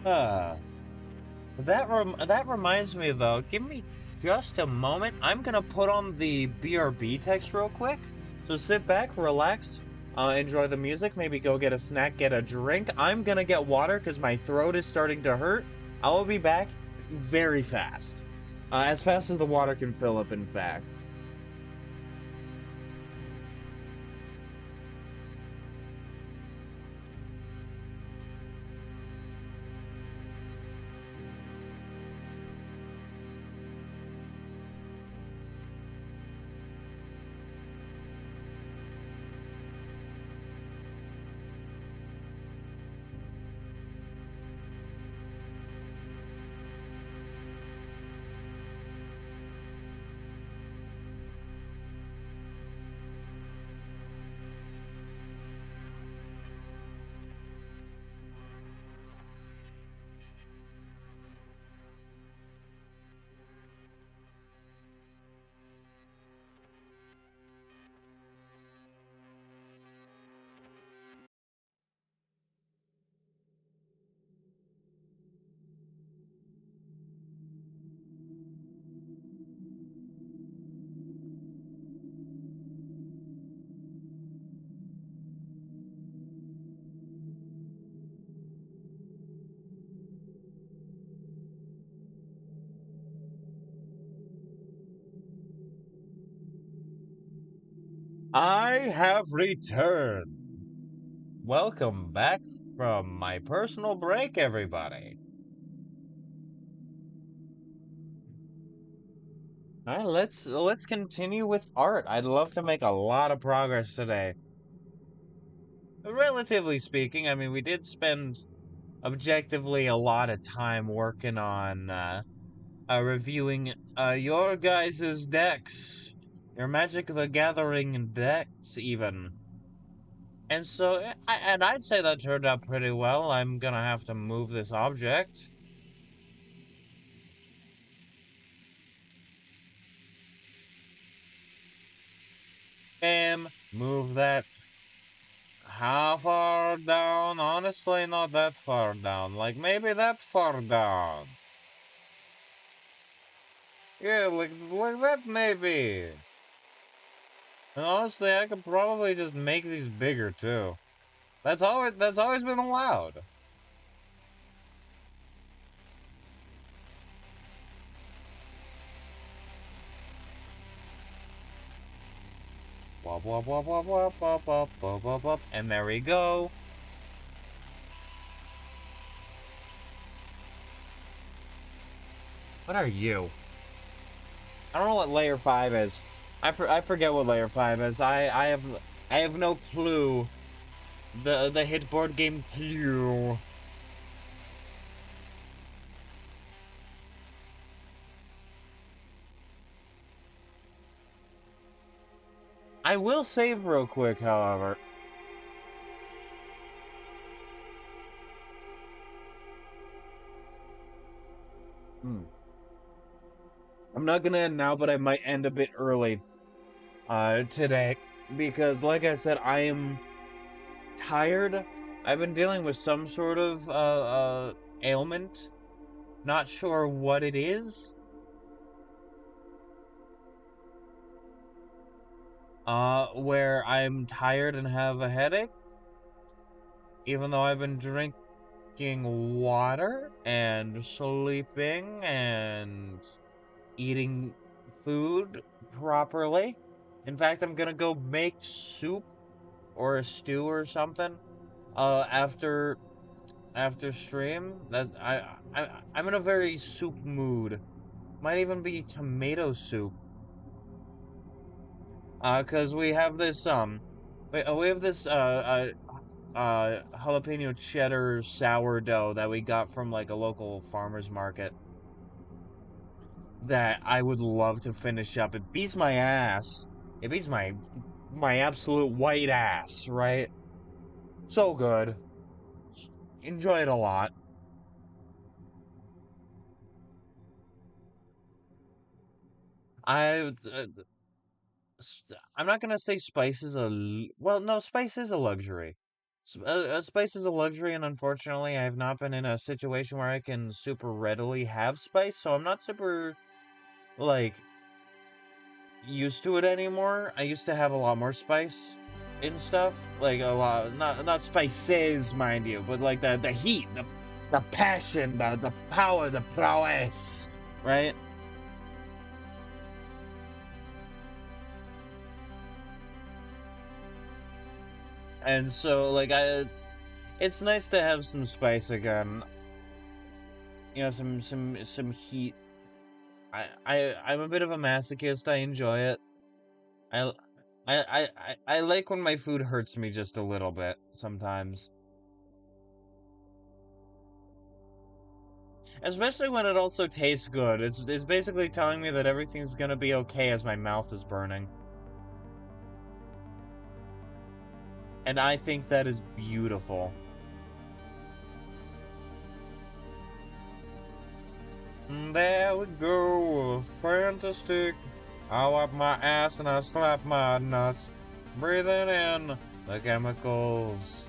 Uh, that reminds me though. Give me just a moment. I'm gonna put on the BRB text real quick. So sit back, relax, enjoy the music. Maybe go get a snack, get a drink. I'm gonna get water because my throat is starting to hurt. I will be back very fast, as fast as the water can fill up. In fact. I have returned. Welcome back from my personal break, everybody. Alright, let's continue with art. I'd love to make a lot of progress today. Relatively speaking, I mean, we did spend objectively a lot of time working on reviewing your guys' decks. Your Magic the Gathering decks, even. And so, and I'd say that turned out pretty well. I'm gonna have to move this object. Move that. How far down? Honestly, not that far down. Like, maybe that far down. Yeah, like that maybe. And honestly, I could probably just make these bigger too. That's always been allowed. Wop wop wop wop wop wop wop wop wop wop. And there we go. What are you? I don't know what layer 5 is. I forget what layer 5 is. I have no clue. The hit board game clue. I will save real quick, however. Hmm. I'm not gonna end now, but I might end a bit early today because, like I said, I am tired. I've been dealing with some sort of ailment. Not sure what it is. Where I'm tired and have a headache, even though I've been drinking water and sleeping and eating food properly. In fact, I'm gonna go make soup or a stew or something after stream. That I'm in a very soup mood. Might even be tomato soup. Cause we have this we have this jalapeno cheddar sourdough that we got from like a local farmer's market that I would love to finish up. It beats my ass. It beats my absolute white ass, right? So good. Enjoy it a lot. I I'm not gonna say spice is well, no, spice is a luxury. Spice is a luxury, and unfortunately, I have not been in a situation where I can super readily have spice, so I'm not super like used to it anymore. I used to have a lot more spice in stuff, like a lot, not spices, mind you, but like the heat, the passion, the power, the prowess, right? And so like it's nice to have some spice again. You know, some heat. I'm a bit of a masochist. I enjoy it. I I like when my food hurts me just a little bit sometimes. Especially when it also tastes good. It's basically telling me that everything's gonna be okay as my mouth is burning. And I think that is beautiful. And there we go, fantastic. I wipe my ass and I slap my nuts, breathing in the chemicals.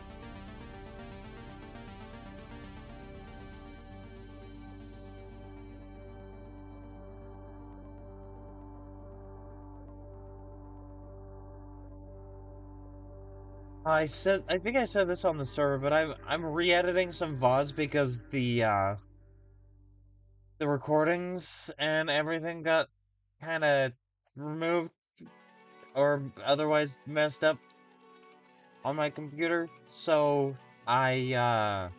I think I said this on the server, but I'm re-editing some VODs because the recordings and everything got kind of removed or otherwise messed up on my computer. So I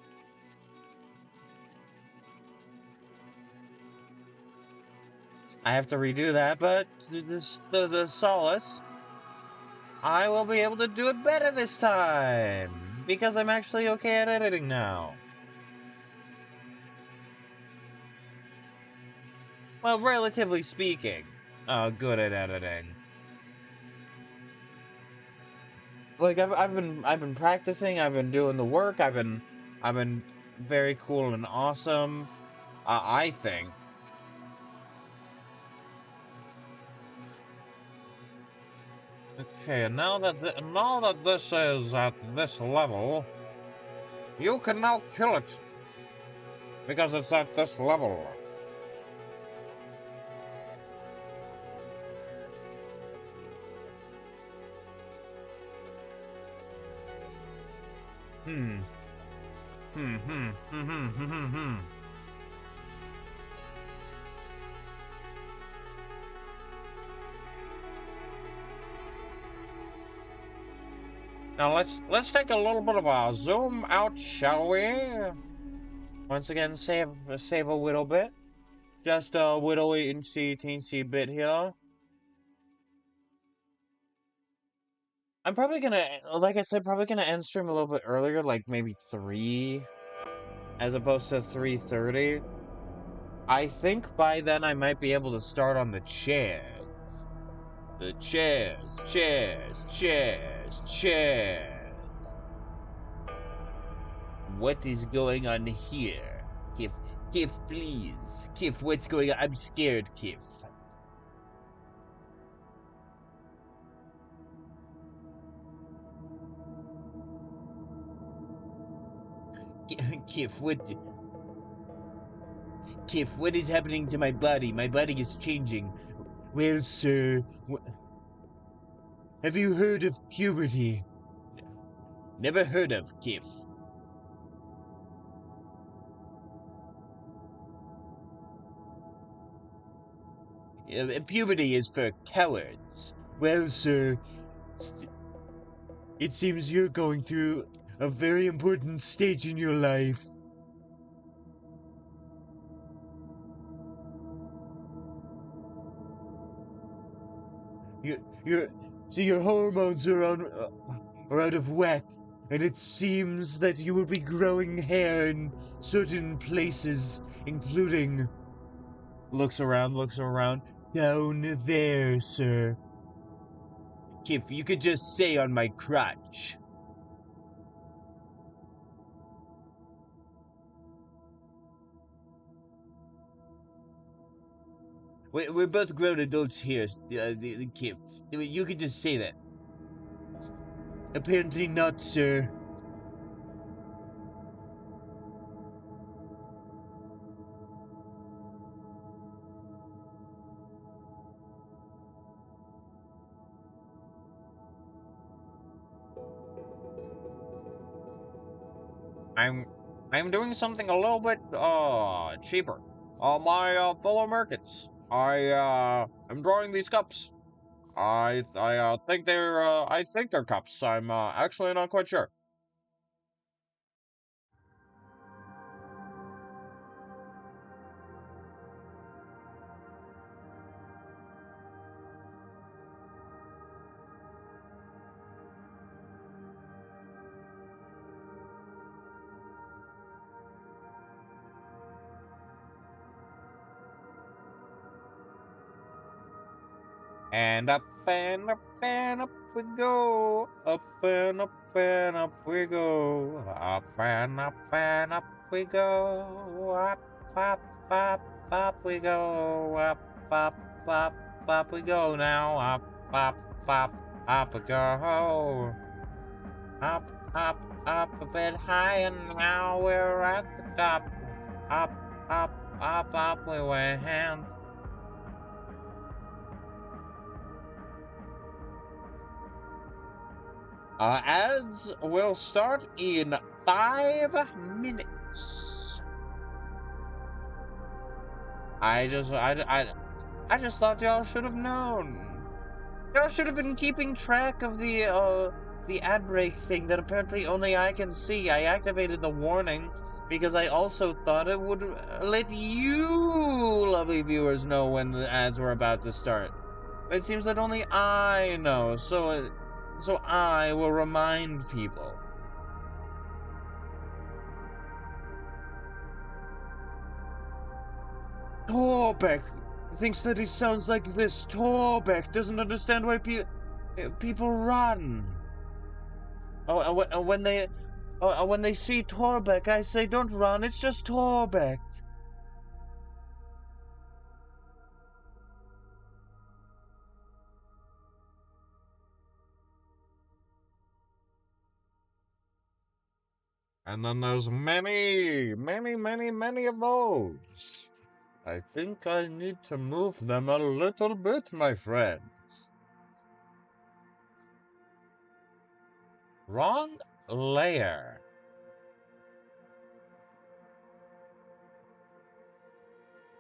I have to redo that, but the solace, I will be able to do it better this time because I'm actually okay at editing now. Well, relatively speaking, good at editing. Like I've been practicing, I've been doing the work, I've been very cool and awesome. I think. Okay, now that this is at this level, you can now kill it because it's at this level. Hmm. Hmm. Hmm. Hmm. Hmm. Hmm. Hmm. Hmm. Now let's take a little bit of a zoom out, shall we? Once again, save a little bit. Just a little teensy bit here. I'm probably gonna, like I said, probably gonna end stream a little bit earlier, like maybe 3, as opposed to 3:30. I think by then I might be able to start on the chairs. The chairs, chairs, chairs, chairs. What is going on here? Kif, Kif, please. Kif, what's going on? I'm scared, Kif. Kif, Kif, what is happening to my body? My body is changing. Well, sir, have you heard of puberty? Never heard of, Kif. Puberty is for cowards. Well, sir, it seems you're going through a very important stage in your life. Your see, your hormones are out of whack, and it seems that you will be growing hair in certain places, including. Looks around. Down there, sir. If you could just say on my crotch. We're both grown adults here, the kids. You could just say that. Apparently not, sir. I'm I'm doing something a little bit cheaper. My fellow Americans, I'm drawing these cups. I think they're cups. I'm actually not quite sure. And up and up and up we go. Up and up and up we go. Up and up and up we go. Up, up, up we go. Up, up we go now. Up we go. Up a bit high, and now we're at the top. Up, up we went. Ads will start in 5 minutes. I just thought y'all should have known. Y'all should have been keeping track of the ad break thing that apparently only I can see. I activated the warning, because I also thought it would let you, lovely viewers, know when the ads were about to start. But it seems that only I know, so I will remind people. Torbeck thinks that he sounds like this. Torbeck doesn't understand why people run. When they see Torbeck, I say, don't run, it's just Torbeck. And then there's many of those. I think I need to move them a little bit, my friends. Wrong layer.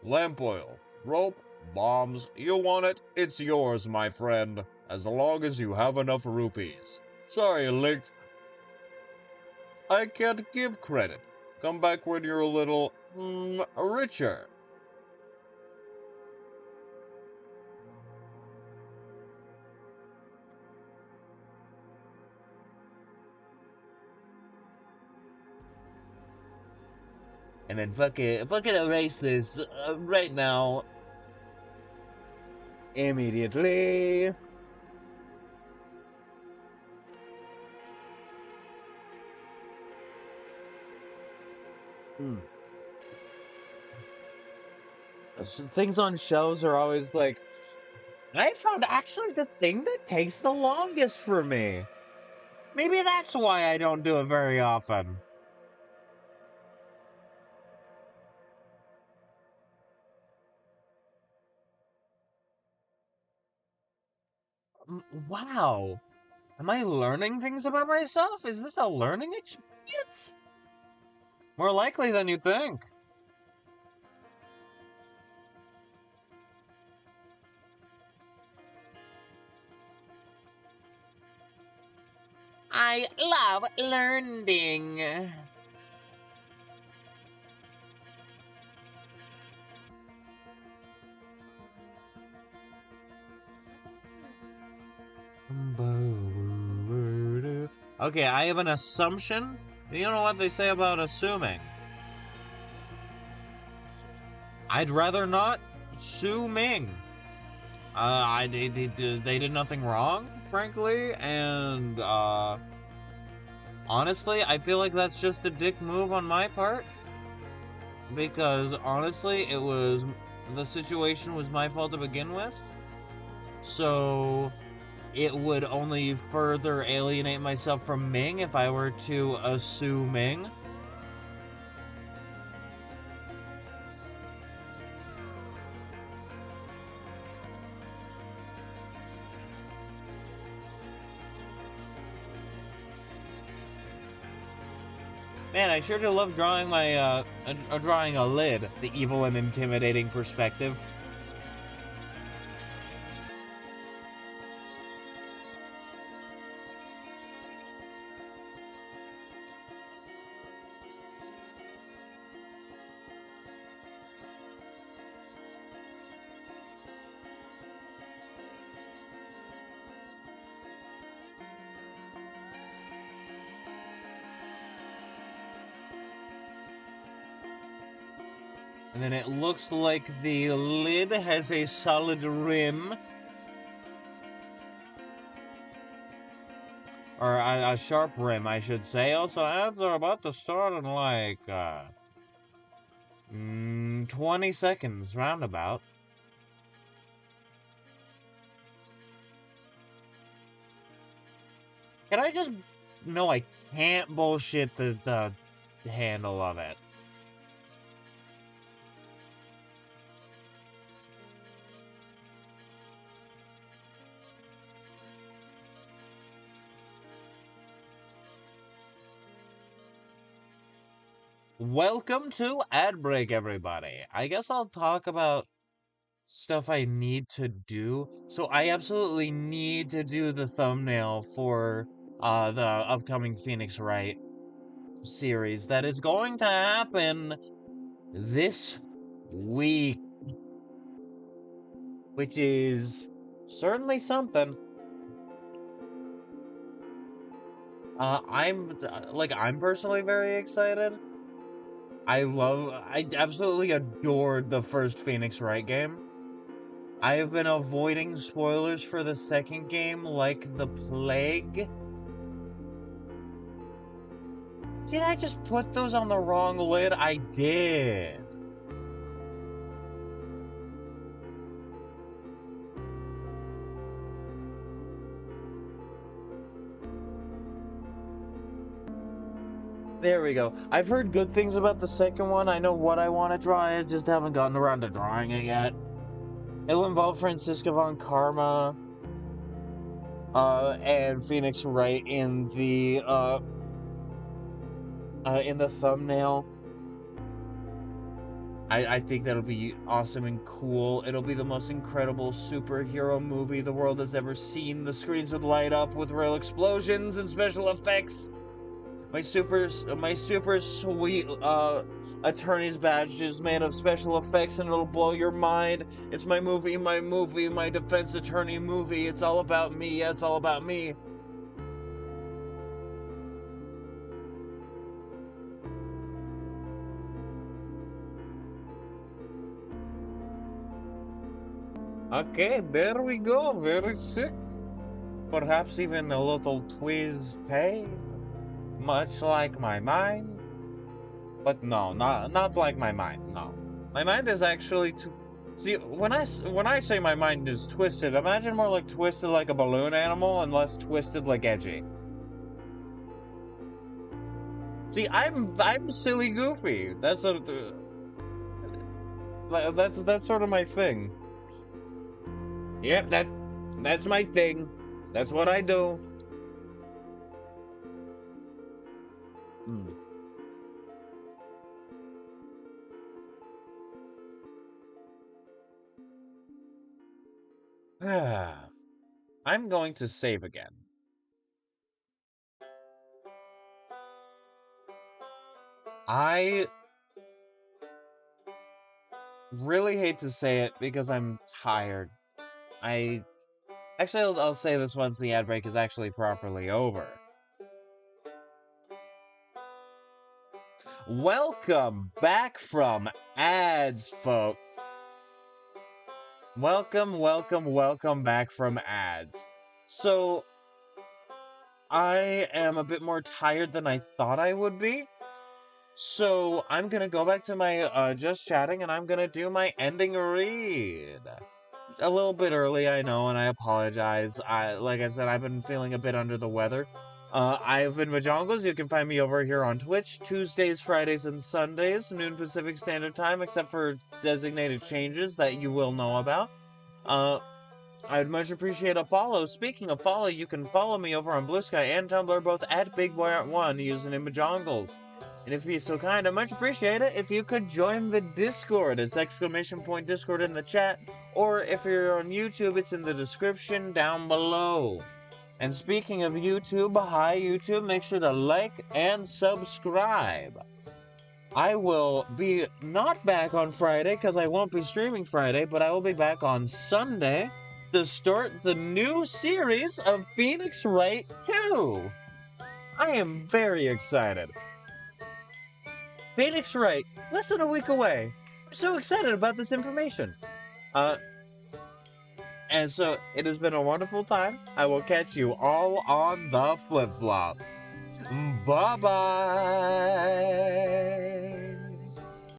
Lamp oil, rope, bombs, you want it? It's yours, my friend, as long as you have enough rupees. Sorry, Link. I can't give credit. Come back when you're a little, richer. And then fucking erase this right now. Immediately. Things on shelves are always like, I found actually the thing that takes the longest for me. Maybe that's why I don't do it very often. Wow. Am I learning things about myself? Is this a learning experience? More likely than you think. I love learning. Okay, I have an assumption. You know what they say about assuming? I'd rather not sue Ming. They did nothing wrong, frankly, and honestly, I feel like that's just a dick move on my part. Because honestly, the situation was my fault to begin with. So it would only further alienate myself from Ming if I were to sue Ming. Man, I sure do love drawing drawing a lid, the evil and intimidating perspective. And then it looks like the lid has a solid rim. Or a sharp rim, I should say. Also, ads are about to start in like, 20 seconds, roundabout. Can I just... No, I can't bullshit the handle of it. Welcome to Ad Break, everybody. I guess I'll talk about stuff I need to do. So I absolutely need to do the thumbnail for the upcoming Phoenix Wright. series that is going to happen this week, which is certainly something. I'm personally very excited. I absolutely adored the first Phoenix Wright game. I have been avoiding spoilers for the second game like the plague. Did I just put those on the wrong lid? I did. There we go. I've heard good things about the second one. I know what I want to draw. I just haven't gotten around to drawing it yet. It'll involve Franziska von Karma, and Phoenix Wright in the thumbnail. I think that'll be awesome and cool. It'll be the most incredible superhero movie the world has ever seen. The screens would light up with real explosions and special effects. My super sweet attorney's badge is made of special effects and it'll blow your mind. It's my movie, my defense attorney movie. It's all about me. Yeah, it's all about me. Okay, there we go. Very sick. Perhaps even a little twisted, much like my mind. But no, not like my mind. No, my mind is actually too. See, when I say my mind is twisted, imagine more like twisted like a balloon animal and less twisted like edgy. See, I'm silly goofy. That's sort of my thing. Yep, that's my thing. That's what I do. Hmm. I'm going to save again. I really hate to say it because I'm tired. I actually I'll say this once the ad break is actually properly over. Welcome back from ads, folks. Welcome back from ads. So, I am a bit more tired than I thought I would be. So, I'm gonna go back to my just chatting and I'm gonna do my ending read. A little bit early, I know, and I apologize. Like I said, I've been feeling a bit under the weather. I've been Majongles. You can find me over here on Twitch, Tuesdays, Fridays, and Sundays, noon Pacific Standard Time, except for designated changes that you will know about. I'd much appreciate a follow. Speaking of follow, you can follow me over on Blue Sky and Tumblr, both at BigBoyArt1, using Majongles. And if you'd be so kind, I'd much appreciate it if you could join the Discord. It's !Discord in the chat, or if you're on YouTube, it's in the description down below. And speaking of YouTube, hi YouTube, make sure to like and subscribe. I will be not back on Friday, because I won't be streaming Friday, but I will be back on Sunday to start the new series of Phoenix Wright 2. I am very excited. Phoenix Wright, less than a week away. I'm so excited about this information. And so, it has been a wonderful time. I will catch you all on the flip-flop. Bye-bye!